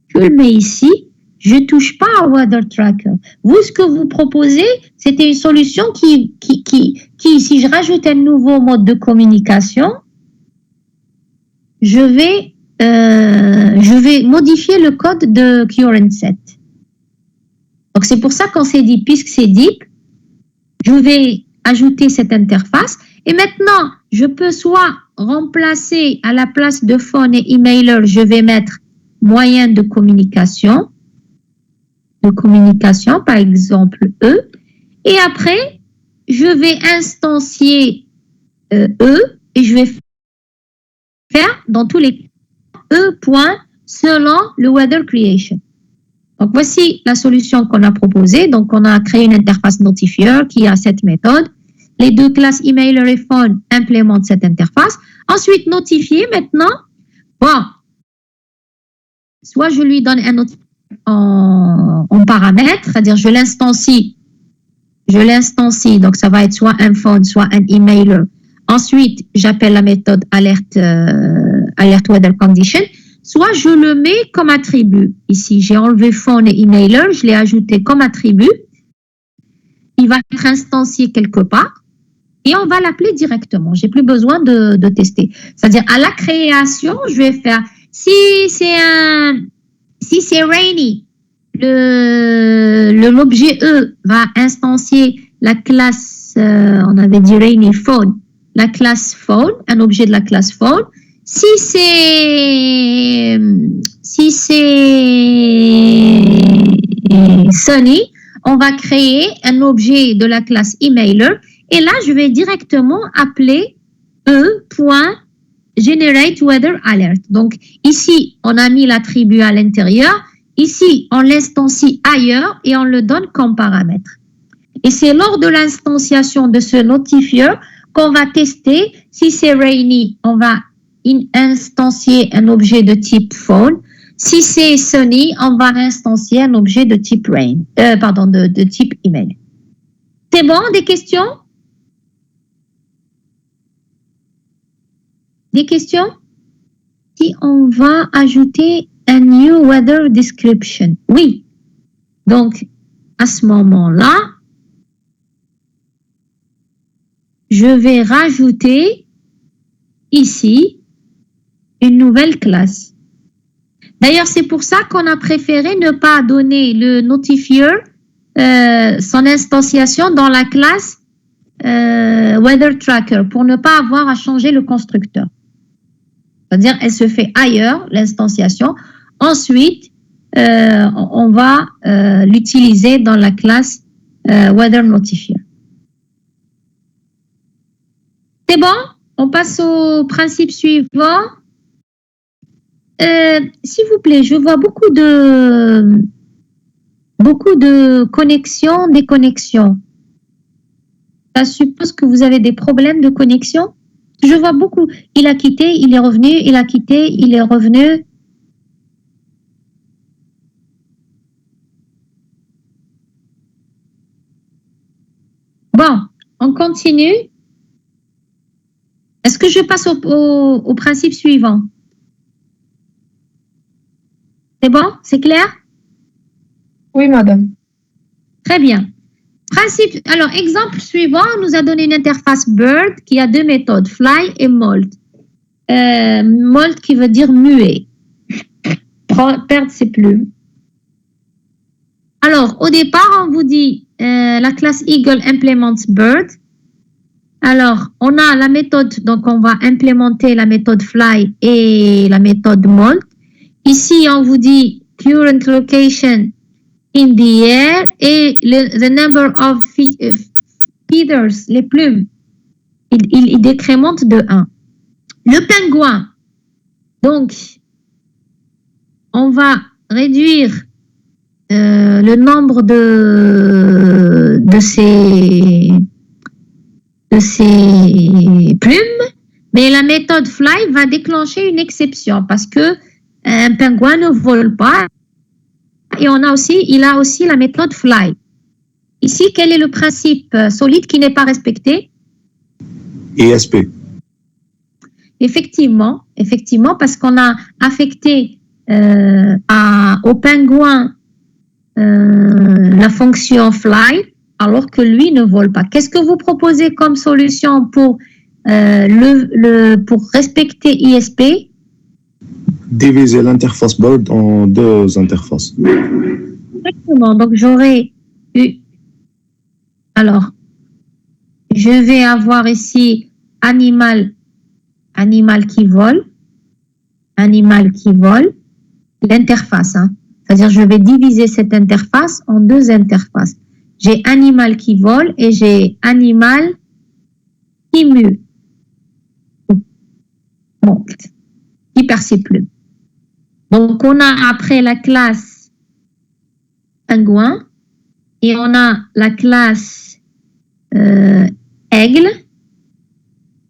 je le mets ici, je ne touche pas à Weather Tracker. Vous, ce que vous proposez, c'était une solution qui, si je rajoute un nouveau mode de communication, je vais modifier le code de current set. Donc, c'est pour ça qu'on s'est dit, puisque c'est deep, je vais ajouter cette interface. Et maintenant, je peux soit remplacer à la place de phone et emailer, je vais mettre moyen de communication, par exemple E. Et après, je vais instancier E et je vais faire dans tous les E points selon le weather creation. Donc, voici la solution qu'on a proposée. Donc, on a créé une interface notifier qui a cette méthode. Les deux classes emailer et phone implémentent cette interface. Ensuite, notifier maintenant. Bon, soit je lui donne un autre en paramètre, c'est-à-dire je l'instancie, donc ça va être soit un phone, soit un emailer. Ensuite, j'appelle la méthode alert weather condition. Soit je le mets comme attribut. Ici, j'ai enlevé phone et emailer, je l'ai ajouté comme attribut. Il va être instancié quelque part et on va l'appeler directement. J'ai plus besoin de tester. C'est-à-dire, à la création, je vais faire, si c'est rainy, l'objet E va instancier la classe, on avait dit rainy phone, la classe phone, un objet de la classe phone. Si c'est sunny, on va créer un objet de la classe emailer et là, je vais directement appeler generate weather alert. Donc, ici, on a mis l'attribut à l'intérieur. Ici, on l'instancie ailleurs et on le donne comme paramètre. Et c'est lors de l'instanciation de ce notifier qu'on va tester si c'est rainy, on va instancier un objet de type phone. Si c'est sunny, on va instancier un objet de type rain, de type email. C'est bon, des questions? Des questions? Si on va ajouter un new weather description. Oui. Donc, à ce moment-là, je vais rajouter ici une nouvelle classe. D'ailleurs, c'est pour ça qu'on a préféré ne pas donner le notifier, son instanciation dans la classe Weather Tracker pour ne pas avoir à changer le constructeur. C'est-à-dire, elle se fait ailleurs, l'instanciation. Ensuite, on va l'utiliser dans la classe Weather Notifier. C'est bon? On passe au principe suivant. S'il vous plaît, je vois beaucoup de connexions, déconnexions. Ça suppose que vous avez des problèmes de connexion? Je vois beaucoup. Il a quitté, il est revenu, il a quitté, il est revenu. Bon, on continue. Est-ce que je passe au principe suivant? C'est bon? C'est clair? Oui, madame. Très bien. Principe, alors, exemple suivant, on nous a donné une interface Bird qui a deux méthodes, Fly et Molt. Molt qui veut dire muet, perdre ses plumes. Alors, au départ, on vous dit la classe Eagle implements Bird. Alors, on a la méthode, donc on va implémenter la méthode Fly et la méthode Molt. Ici, on vous dit current location in the air et the number of feathers, les plumes, il décrémente de 1. Le pingouin, donc, on va réduire le nombre de ses plumes, mais la méthode Fly va déclencher une exception parce que un pingouin ne vole pas. Et il a aussi la méthode Fly. Ici, quel est le principe solide qui n'est pas respecté? ESP. Effectivement, parce qu'on a affecté au pingouin la fonction Fly, alors que lui ne vole pas. Qu'est-ce que vous proposez comme solution pour respecter ISP? Diviser l'interface Bird en deux interfaces. Exactement. Donc, j'aurai eu... Alors, je vais avoir ici animal qui vole, l'interface. Hein. C'est-à-dire, je vais diviser cette interface en deux interfaces. J'ai animal qui vole et j'ai animal qui mue. Monte, qui perd ses plumes. Donc, on a après la classe pingouin et on a la classe aigle.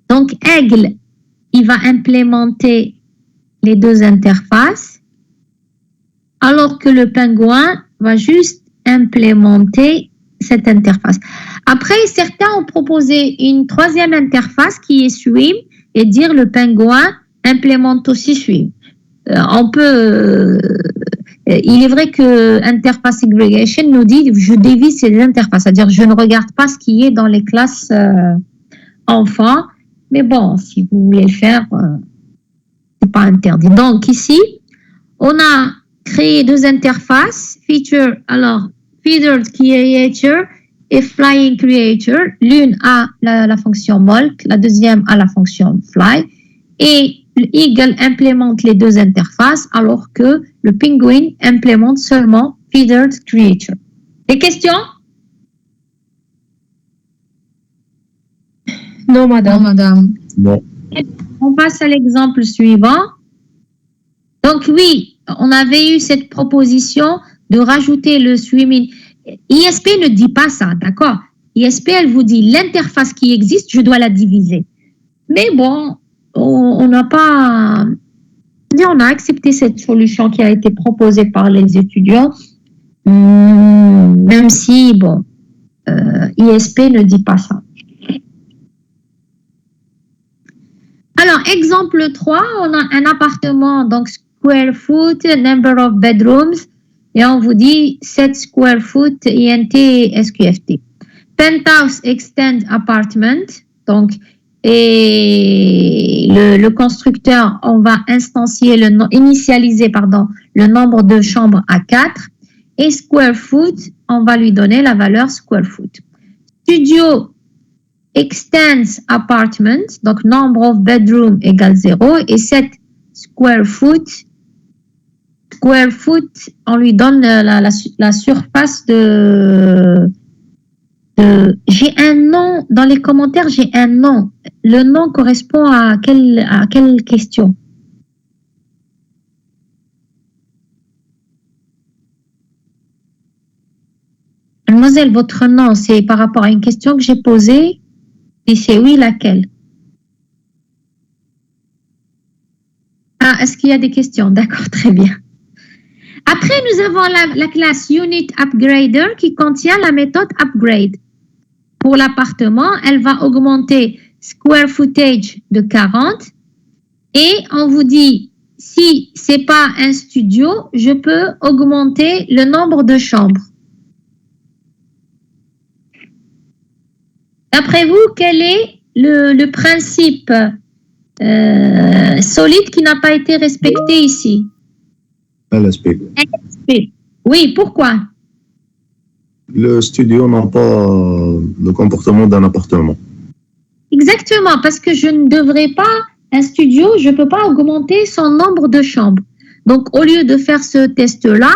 Donc, aigle, il va implémenter les deux interfaces, alors que le pingouin va juste implémenter cette interface. Après, certains ont proposé une troisième interface qui est swim et dire le pingouin implémente aussi swim. On peut... il est vrai que interface segregation nous dit je dévisse ces interfaces, c'est-à-dire je ne regarde pas ce qui est dans les classes enfants, mais bon, si vous voulez le faire, c'est pas interdit. Donc ici, on a créé deux interfaces, feature, alors feathered creature et flying creature. L'une a la fonction molt, la deuxième a la fonction fly, et Eagle implémente les deux interfaces alors que le penguin implémente seulement feathered creature. Des questions? Non, madame. Non. On passe à l'exemple suivant. Donc oui, on avait eu cette proposition de rajouter le swimming. ISP ne dit pas ça, d'accord? ISP, elle vous dit l'interface qui existe, je dois la diviser. Mais bon, on n'a pas... On a accepté cette solution qui a été proposée par les étudiants, même si, bon, ISP ne dit pas ça. Alors, exemple 3, on a un appartement, donc square foot, number of bedrooms, et on vous dit 7 square foot, INT, SQFT. Penthouse extend apartment, donc, et le constructeur, on va initialiser le nombre de chambres à 4, et square foot, on va lui donner la valeur square foot. Studio extends apartment, donc number of bedroom égale 0, et 7 square foot, on lui donne la surface de... J'ai un nom, dans les commentaires, j'ai un nom. Le nom correspond à quelle question? Mademoiselle, votre nom, c'est par rapport à une question que j'ai posée? Et c'est oui, laquelle? Ah, est-ce qu'il y a des questions? D'accord, très bien. Après, nous avons la classe Unit Upgrader qui contient la méthode Upgrade. Pour l'appartement, elle va augmenter square footage de 40. Et on vous dit, si ce n'est pas un studio, je peux augmenter le nombre de chambres. D'après vous, quel est le principe solide qui n'a pas été respecté ici? LSP. LSP. Oui, pourquoi? Le studio n'a pas le comportement d'un appartement. Exactement, parce que je ne devrais pas, un studio, je ne peux pas augmenter son nombre de chambres. Donc, au lieu de faire ce test-là,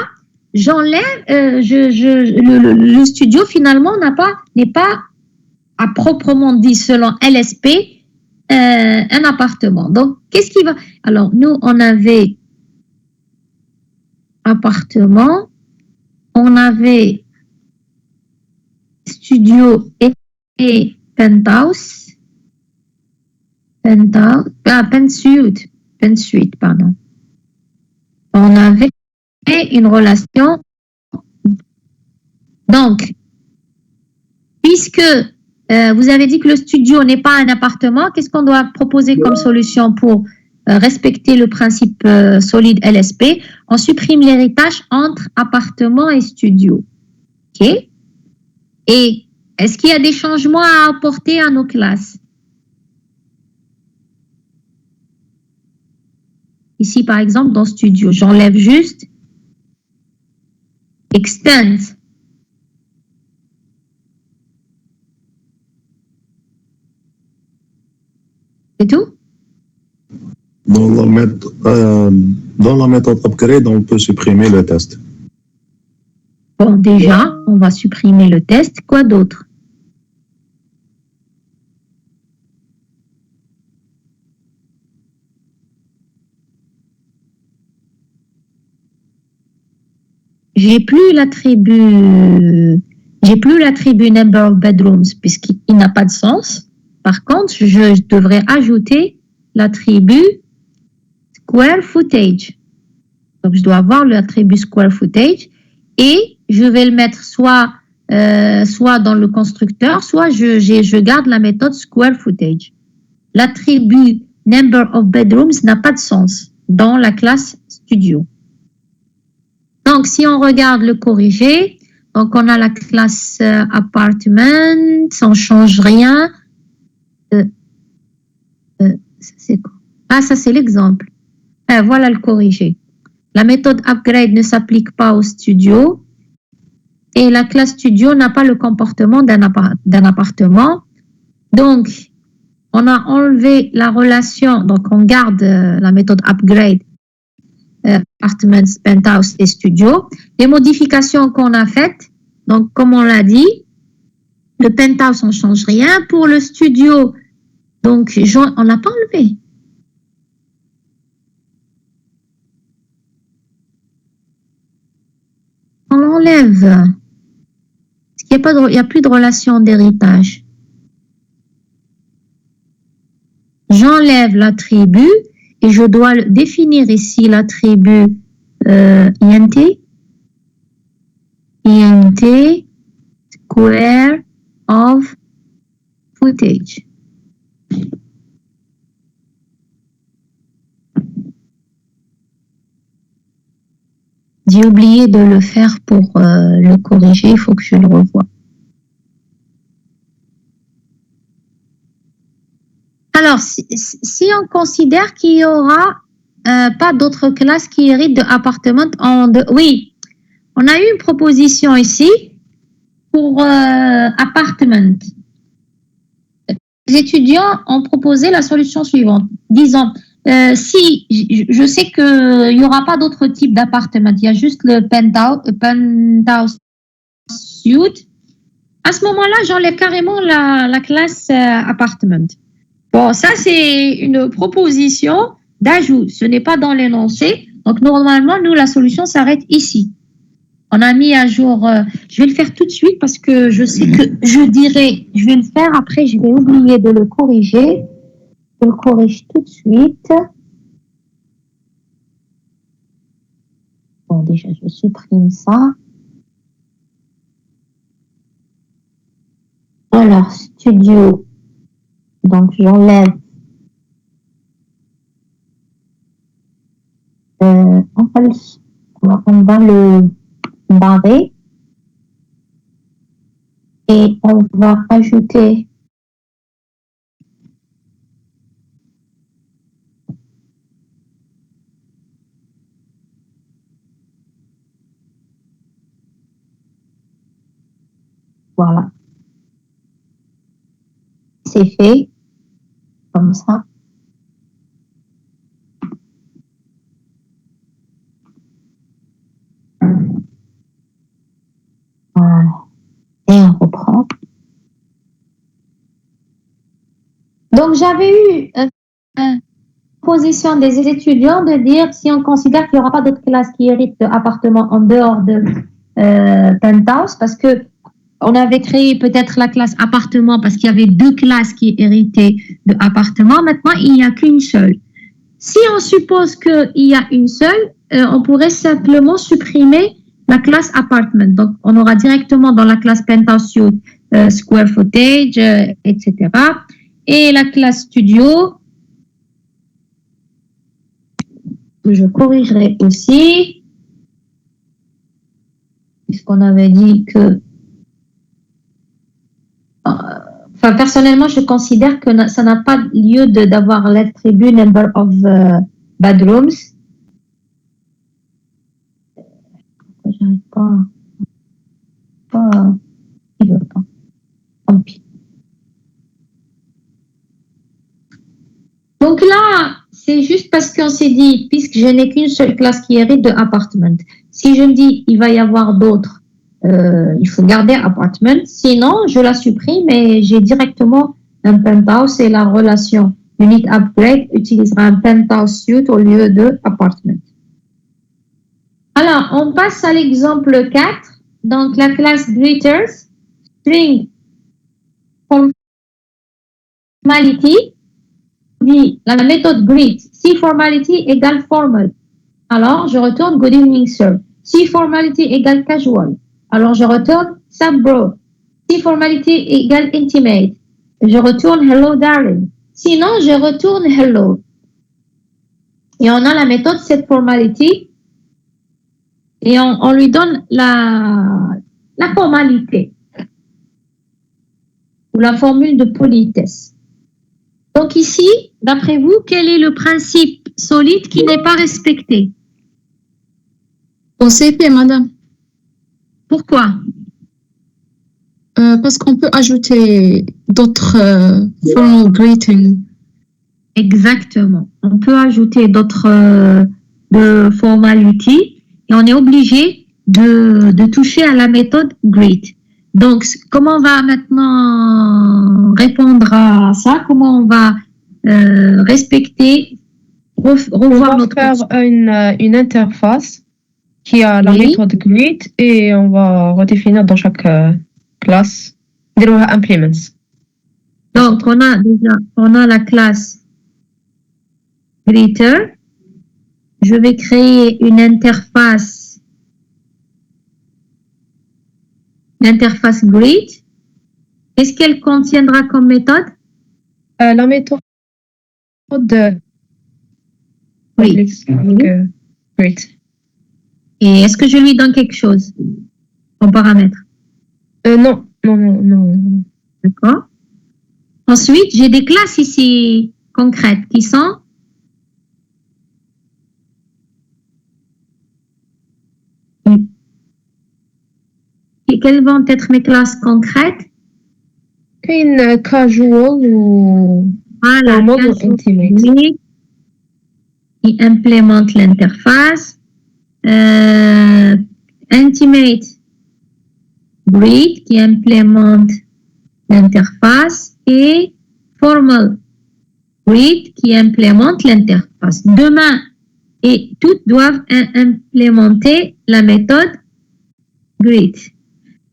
j'enlève, le studio finalement n'est pas à proprement dit, selon LSP, un appartement. Donc, qu'est-ce qui va... Alors, nous, on avait appartement, on avait studio et penthouse, pentsuite, pardon. On avait une relation. Donc, puisque vous avez dit que le studio n'est pas un appartement, qu'est-ce qu'on doit proposer comme solution pour respecter le principe solide LSP? On supprime l'héritage entre appartement et studio. OK? Et est-ce qu'il y a des changements à apporter à nos classes? Ici, par exemple, dans studio, j'enlève juste extend. C'est tout? Dans la méthode upgrade, on peut supprimer le test. Bon, déjà, on va supprimer le test. Quoi d'autre? J'ai plus l'attribut number of bedrooms puisqu'il n'a pas de sens. Par contre, je devrais ajouter l'attribut square footage. Donc, je dois avoir l'attribut square footage et je vais le mettre soit dans le constructeur, soit je garde la méthode square footage. L'attribut number of bedrooms n'a pas de sens dans la classe studio. Donc, si on regarde le corrigé, donc on a la classe apartment, ça ne change rien. C'est quoi? Ah, ça c'est l'exemple. Voilà le corrigé. La méthode upgrade ne s'applique pas au studio et la classe studio n'a pas le comportement d'un appartement. Donc, on a enlevé la relation, donc on garde la méthode upgrade, apartments, penthouse et studio. Les modifications qu'on a faites, donc comme on l'a dit, le penthouse on ne change rien. Pour le studio, donc on ne l'a pas enlevé. On l'enlève. Parce qu'il n'y a plus de relation d'héritage. J'enlève l'attribut et je dois définir ici l'attribut int square of footage. J'ai oublié de le faire pour le corriger, il faut que je le revoie. Alors, si on considère qu'il n'y aura pas d'autres classes qui héritent de appartement oui, on a eu une proposition ici pour appartement. Les étudiants ont proposé la solution suivante, disant si je sais qu'il n'y aura pas d'autres types d'appartements, il y a juste le penthouse suite. À ce moment-là, j'enlève carrément la classe appartement. Bon, ça c'est une proposition d'ajout, ce n'est pas dans l'énoncé. Donc normalement, nous, la solution s'arrête ici. On a mis à jour, je vais le faire tout de suite parce que je sais que je vais le faire, après je vais oublier de le corriger. Je le corrige tout de suite. Bon, déjà, je supprime ça. Alors, studio. Donc, j'enlève. On va le barrer. Et on va ajouter voilà. C'est fait. Comme ça. Voilà. Et on reprend. Donc, j'avais eu une position des étudiants de dire si on considère qu'il n'y aura pas d'autres classes qui héritent d'appartements en dehors de penthouse, parce que on avait créé peut-être la classe appartement parce qu'il y avait 2 classes qui héritaient de appartement. Maintenant, il n'y a qu'une seule. Si on suppose qu'il y a une seule, on pourrait simplement supprimer la classe apartment. Donc, on aura directement dans la classe penthouse suite square footage, etc. Et la classe studio, que je corrigerai aussi, puisqu'on avait dit que enfin, personnellement, je considère que ça n'a pas lieu d'avoir l'attribut number of bedrooms. J'arrive pas. Il veut pas. Tant pis. Donc là, c'est juste parce qu'on s'est dit, puisque je n'ai qu'une seule classe qui hérite de appartement. Si je me dis, il va y avoir d'autres, il faut garder apartment, sinon je la supprime et j'ai directement un penthouse et la relation unit upgrade utilisera un penthouse suite au lieu de apartment. Alors, on passe à l'exemple 4. Donc, la classe greeters, string formality, dit la méthode greet, si formality égale formal. Alors, je retourne good evening sir. Si formality égale casual. Alors, je retourne sup bro. Si formality égale intimate, je retourne hello darling. Sinon, je retourne hello. Et on a la méthode set formality et on lui donne la formalité ou la formule de politesse. Donc ici, d'après vous, quel est le principe solide qui n'est pas respecté? Au CP, madame. Pourquoi? Parce qu'on peut ajouter d'autres formal greetings. Exactement. On peut ajouter d'autres formalités et on est obligé de toucher à la méthode greet. Donc, comment on va maintenant répondre à ça? Comment on va respecter, revoir on va notre... faire une interface qui a la Oui. méthode greet et on va redéfinir dans chaque classe. نديروها implements. Donc, on a la classe greeter. Je vais créer une interface greet. Qu'est-ce qu'elle contiendra comme méthode? La méthode Oui. greet. Et est-ce que je lui donne quelque chose en paramètre? Non. D'accord. Ensuite, j'ai des classes ici concrètes qui sont et quelles vont être mes classes concrètes? كاين casual و Voilà, formal ou casual intimate. greet qui implémente l'interface. Intimate greet qui implémente l'interface et formal greet qui implémente l'interface. Demain, et toutes doivent implémenter la méthode greet.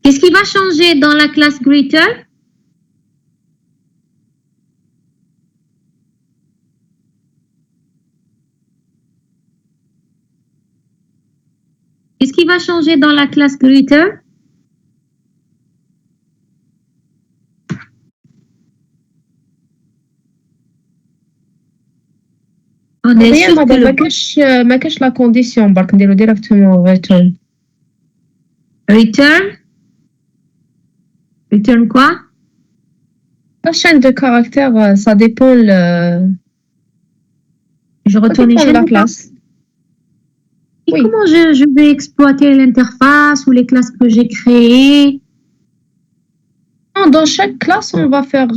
Qu'est-ce qui va changer dans la classe greeter? Qu'est-ce qui va changer dans la classe greeter? On est rien sûr que مادام le ما كاش لا كونديسيون برك نديرو ديريكتومون return. return quoi? La chaîne de caractères, ça dépend Je retourne de la chez classe. Et Oui. comment je vais exploiter l'interface ou les classes que j'ai créées? Dans chaque classe, on va faire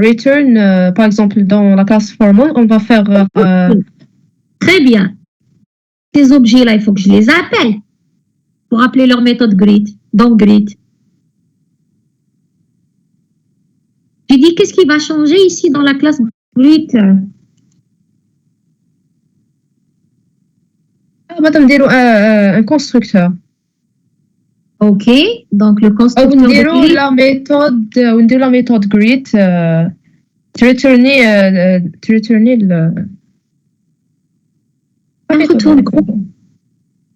return. Par exemple, dans la classe formal, on va faire Très bien. Ces objets-là, il faut que je les appelle pour appeler leur méthode greet. Donc, greet. J'ai dit, qu'est-ce qui va changer ici dans la classe greet? madame نديرو un constructeur. OK. Donc, le constructeur de ونديرو greet. la méthode greet تريتورني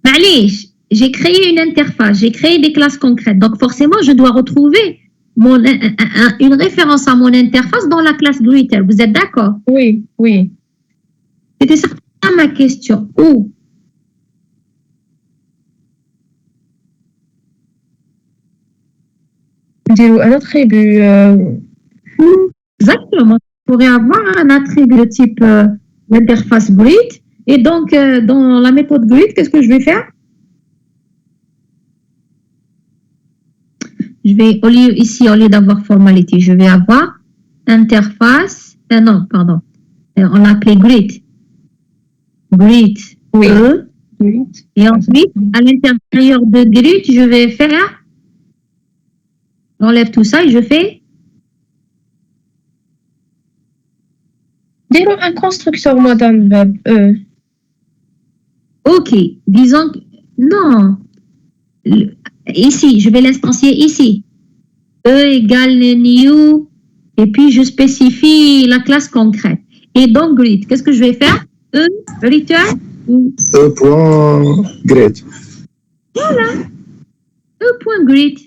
معليش, j'ai créé une interface, j'ai créé des classes concrètes. Donc, forcément, je dois retrouver une référence à mon interface dans la classe greeter. Vous êtes d'accord? Oui. C'était ça ma question. Où? نديرو un attribut. Exactement. Je pourrais avoir un attribut de type l'interface greet. Et donc, dans la méthode greet, qu'est-ce que je vais faire? Je vais, au lieu d'avoir formality, je vais avoir interface. Non, pardon. On l'appelait greet. Greet. Oui. Greet. Et ensuite, à l'intérieur de greet, je vais faire. J'enlève tout ça et je fais. نديرو un constructeur, madame. OK. Disons que. Non. Ici, je vais l'instancier ici. E égale new. Et puis, je spécifie la classe concrète. Et donc, greet. Qu'est-ce que je vais faire? Return ou E.greet. Voilà. E.greet.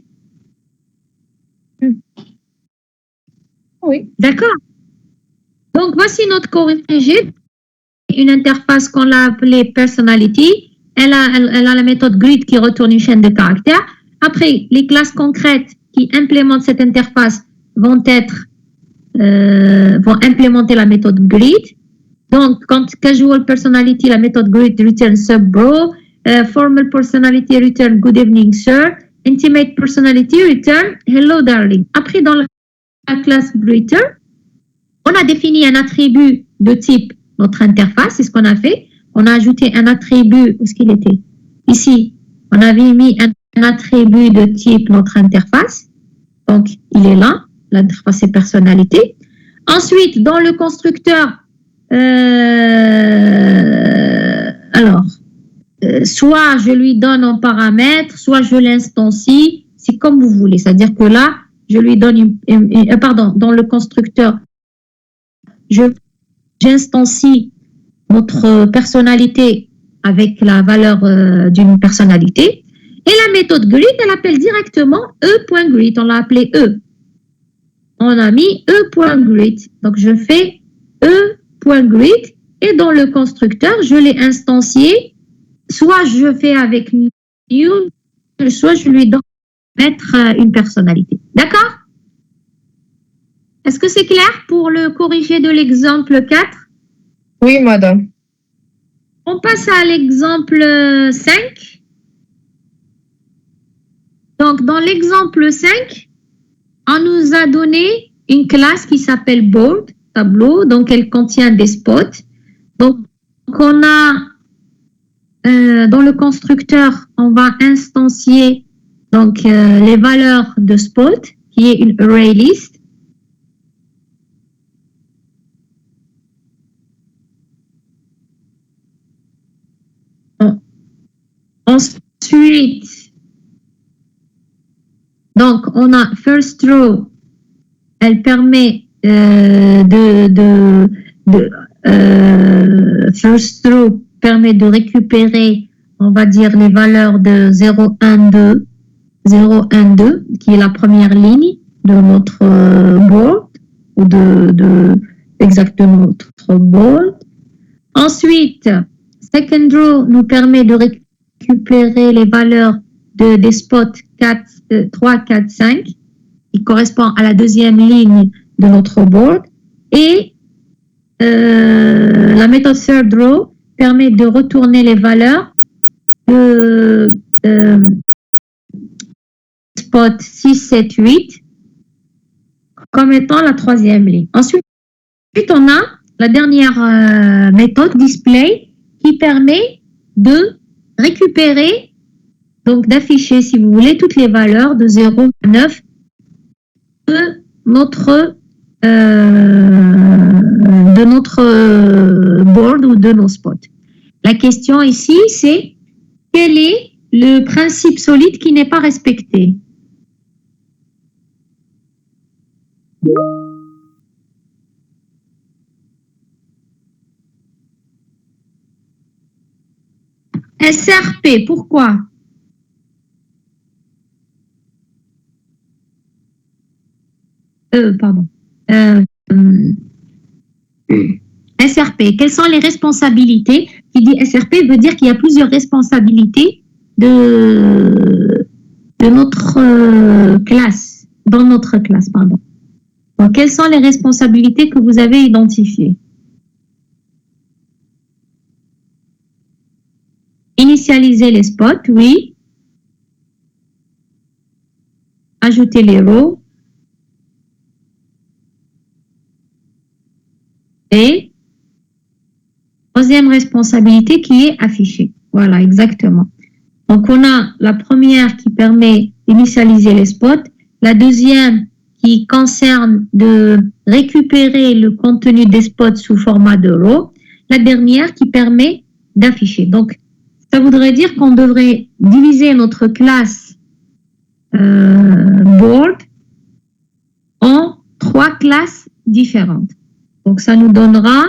Oui. D'accord. Donc, voici notre corrigé. Une interface qu'on l'a appelée personality. Elle a la méthode greet qui retourne une chaîne de caractères. Après, les classes concrètes qui implémentent cette interface vont implémenter la méthode greet. Donc, quand casual personality, la méthode greet return sub bro. Formal personality return good evening sir. Intimate personality return hello darling. Après, dans la classe greeter, on a défini un attribut de type notre interface, c'est ce qu'on a fait. On a ajouté un attribut, où est-ce qu'il était? Ici, on avait mis un attribut de type notre interface. Donc, il est là, l'interface est personnalité. Ensuite, dans le constructeur, soit je lui donne un paramètre, soit je l'instancie, c'est comme vous voulez. C'est-à-dire que là, je lui donne dans le constructeur, j'instancie notre personnalité avec la valeur d'une personnalité. Et la méthode greet, elle appelle directement e.greet. On l'a appelé e. On a mis e.greet. Donc, je fais e.greet et dans le constructeur, je l'ai instancié. Soit je fais avec new, soit je lui donne mettre une personnalité. D'accord? Est-ce que c'est clair pour le corriger de l'exemple 4? Oui, madame. On passe à l'exemple 5. Donc, dans l'exemple 5, on nous a donné une classe qui s'appelle board, tableau, donc elle contient des spots. Donc, on a, dans le constructeur, on va instancier donc, les valeurs de spot, qui est une array list. Ensuite, donc, on a first row, elle permet first row permet de récupérer, on va dire, les valeurs de 0, 1, 2, 0, 1, 2, qui est la première ligne de notre board, ou exactement notre board. Ensuite, second row nous permet de récupérer les valeurs des spots 3, 4, 5, qui correspond à la deuxième ligne de notre board. Et la méthode third row permet de retourner les valeurs de spot 6, 7, 8 comme étant la troisième ligne. Ensuite, on a la dernière méthode display qui permet de récupérer, donc d'afficher, si vous voulez, toutes les valeurs de 0 à 9 de notre board ou de nos spots. La question ici, c'est quel est le principe solide qui n'est pas respecté? SRP, pourquoi? Pardon. SRP, quelles sont les responsabilités? Qui dit SRP veut dire qu'il y a plusieurs responsabilités de notre classe, dans notre classe, pardon. Donc, quelles sont les responsabilités que vous avez identifiées? Initialiser les spots, oui. Ajouter les rows. Et troisième responsabilité qui est affichée. Voilà, exactement. Donc, on a la première qui permet d'initialiser les spots, la deuxième qui concerne de récupérer le contenu des spots sous format de row, la dernière qui permet d'afficher. Donc, ça voudrait dire qu'on devrait diviser notre classe board en 3 classes différentes. Donc, ça nous donnera,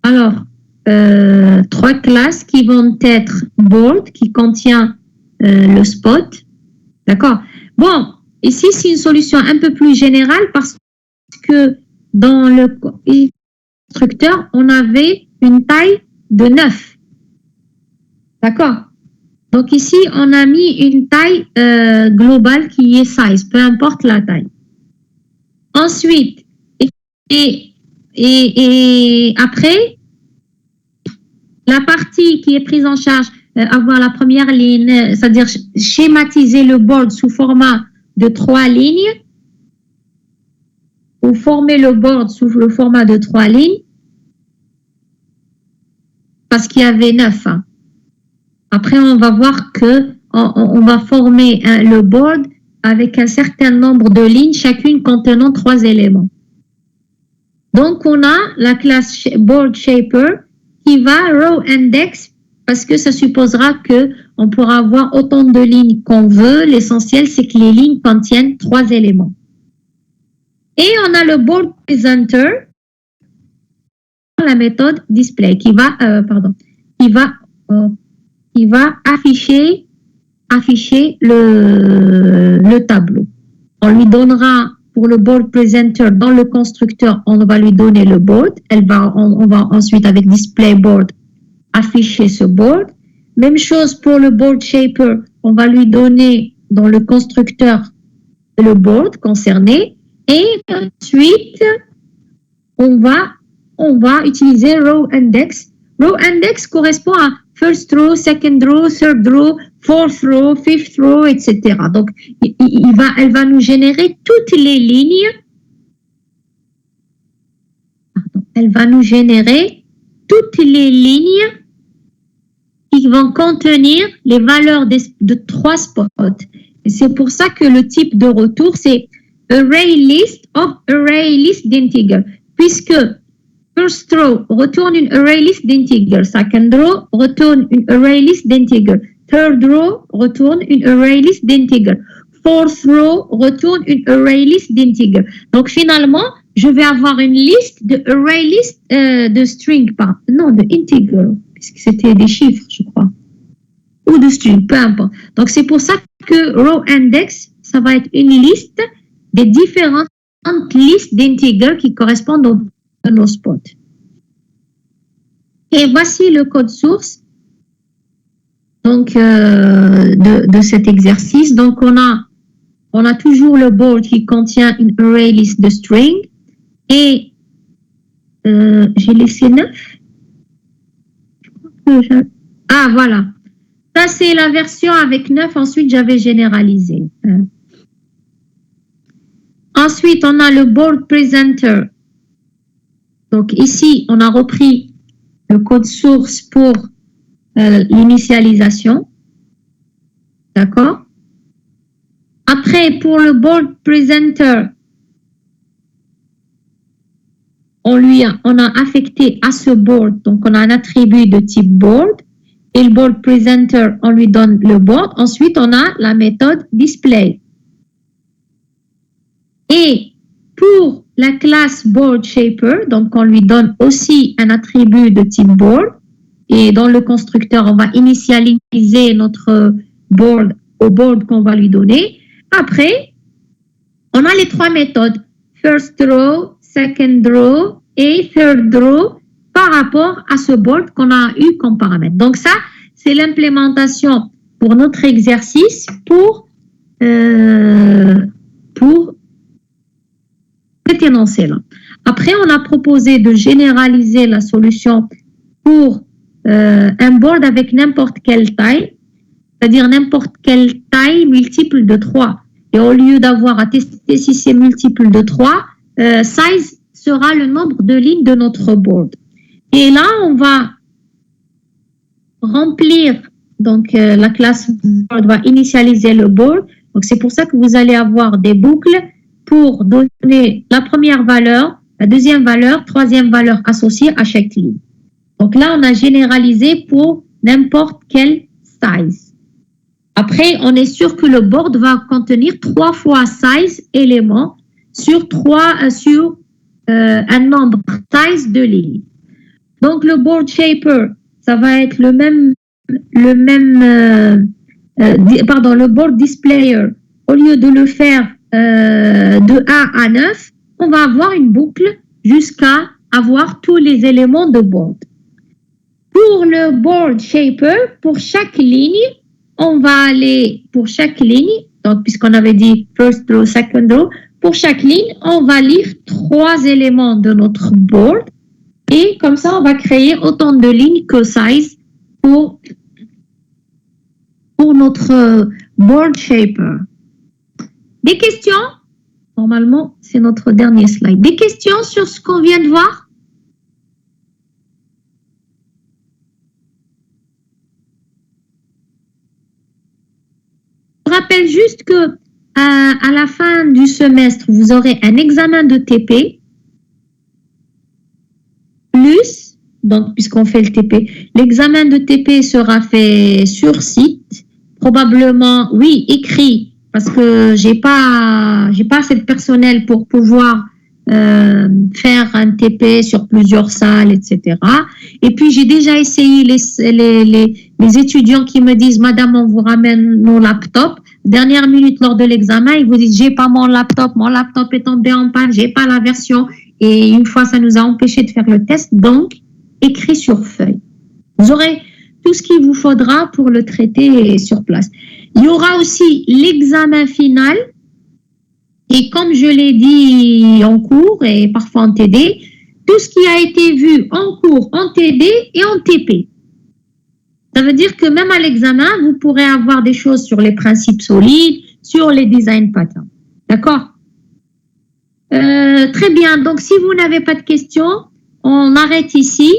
alors, 3 classes qui vont être board, qui contient le spot. D'accord? Bon, ici, c'est une solution un peu plus générale parce que dans le constructeur, on avait une taille de 9. D'accord? Donc, ici, on a mis une taille globale qui est size, peu importe la taille. Ensuite, et après, la partie qui est prise en charge, avoir la première ligne, c'est-à-dire schématiser le board sous format de 3 lignes, ou former le board sous le format de 3 lignes, parce qu'il y avait 9. Hein. Après, on va voir que on va former le board avec un certain nombre de lignes, chacune contenant 3 éléments. Donc, on a la classe board shaper qui va row index parce que ça supposera que on pourra avoir autant de lignes qu'on veut. L'essentiel, c'est que les lignes contiennent 3 éléments. Et on a le board presenter, la méthode display qui va afficher le tableau. On lui donnera pour le board presenter dans le constructeur, on va lui donner le board. On va ensuite avec display board afficher ce board. Même chose pour le board shaper, on va lui donner dans le constructeur le board concerné et ensuite on va utiliser row index. Row index correspond à first row, second row, third row, fourth row, fifth row, etc. Donc, elle va nous générer toutes les lignes. Elle va nous générer toutes les lignes qui vont contenir les valeurs de 3 spots. Et c'est pour ça que le type de retour, c'est array list d'integer, puisque first row retourne une array list d'integer, second row retourne une array list d'integer, third row retourne une array list d'integer, fourth row retourne une array list d'integer. Donc finalement, je vais avoir une liste de array list de string, de integer, puisque c'était des chiffres, je crois, ou de string, peu importe. Donc c'est pour ça que row index, ça va être une liste des différentes listes d'integer qui correspondent à nos spots. Et voici le code source donc, de cet exercice. Donc, on a toujours le board qui contient une array list de string et j'ai laissé 9. Ah, voilà. Ça, c'est la version avec 9. Ensuite, j'avais généralisé. Ensuite, on a le board presenter. Donc, ici, on a repris le code source pour l'initialisation. D'accord? Après, pour le board presenter, on a affecté à ce board, donc on a un attribut de type board, et le board presenter, on lui donne le board. Ensuite, on a la méthode display. Et pour la classe board shaper, donc on lui donne aussi un attribut de type board, et dans le constructeur, on va initialiser notre board au board qu'on va lui donner. Après, on a les 3 méthodes, first row, second row et third row par rapport à ce board qu'on a eu comme paramètre. Donc ça, c'est l'implémentation pour notre exercice pour cet énoncé-là. Après, on a proposé de généraliser la solution pour un board avec n'importe quelle taille, c'est-à-dire n'importe quelle taille multiple de 3. Et au lieu d'avoir à tester si c'est multiple de 3, size sera le nombre de lignes de notre board. Et là, on va remplir, donc la classe board va initialiser le board. Donc c'est pour ça que vous allez avoir des boucles pour donner la première valeur, la deuxième valeur, troisième valeur associée à chaque ligne. Donc là, on a généralisé pour n'importe quel size. Après, on est sûr que le board va contenir 3 fois size éléments sur un nombre size de lignes. Donc le board shaper, ça va être le board displayer. Au lieu de le faire de 1 à 9, on va avoir une boucle jusqu'à avoir tous les éléments de board. Pour le board shaper, pour chaque ligne, on va aller pour chaque ligne, donc puisqu'on avait dit first row, second row, pour chaque ligne, on va lire 3 éléments de notre board et comme ça, on va créer autant de lignes que size pour notre board shaper. Des questions? Normalement, c'est notre dernier slide. Des questions sur ce qu'on vient de voir? Je rappelle juste que à la fin du semestre, vous aurez un examen de TP plus donc puisqu'on fait le TP. L'examen de TP sera fait sur site, probablement, oui, écrit, parce que j'ai pas assez de personnel pour pouvoir faire un TP sur plusieurs salles, etc. Et puis, j'ai déjà essayé les étudiants qui me disent, Madame, on vous ramène nos laptops. Dernière minute lors de l'examen, ils vous disent, j'ai pas mon laptop est tombé en panne, j'ai pas la version. Et une fois, ça nous a empêché de faire le test. Donc, écrit sur feuille. Vous aurez tout ce qu'il vous faudra pour le traiter sur place. Il y aura aussi l'examen final. Et comme je l'ai dit en cours et parfois en TD, tout ce qui a été vu en cours, en TD et en TP. Ça veut dire que même à l'examen, vous pourrez avoir des choses sur les principes solides, sur les design patterns. D'accord? Très bien. Donc, si vous n'avez pas de questions, on arrête ici.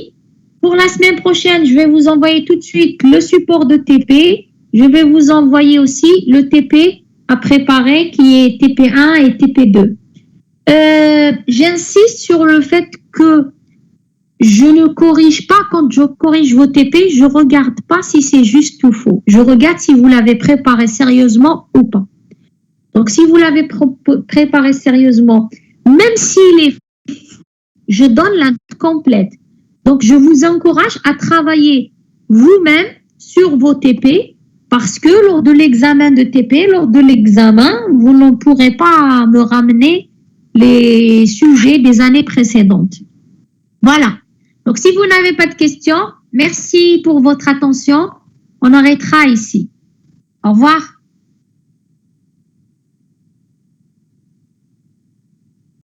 Pour la semaine prochaine, je vais vous envoyer tout de suite le support de TP. Je vais vous envoyer aussi le TP à préparer qui est TP1 et TP2. J'insiste sur le fait que je ne corrige pas quand je corrige vos TP, je ne regarde pas si c'est juste ou faux. Je regarde si vous l'avez préparé sérieusement ou pas. Donc, si vous l'avez préparé sérieusement, même s'il est faux, je donne la note complète. Donc, je vous encourage à travailler vous-même sur vos TP parce que lors de l'examen de TP, lors de l'examen, vous ne pourrez pas me ramener les sujets des années précédentes. Voilà. Donc, si vous n'avez pas de questions, merci pour votre attention. On arrêtera ici. Au revoir.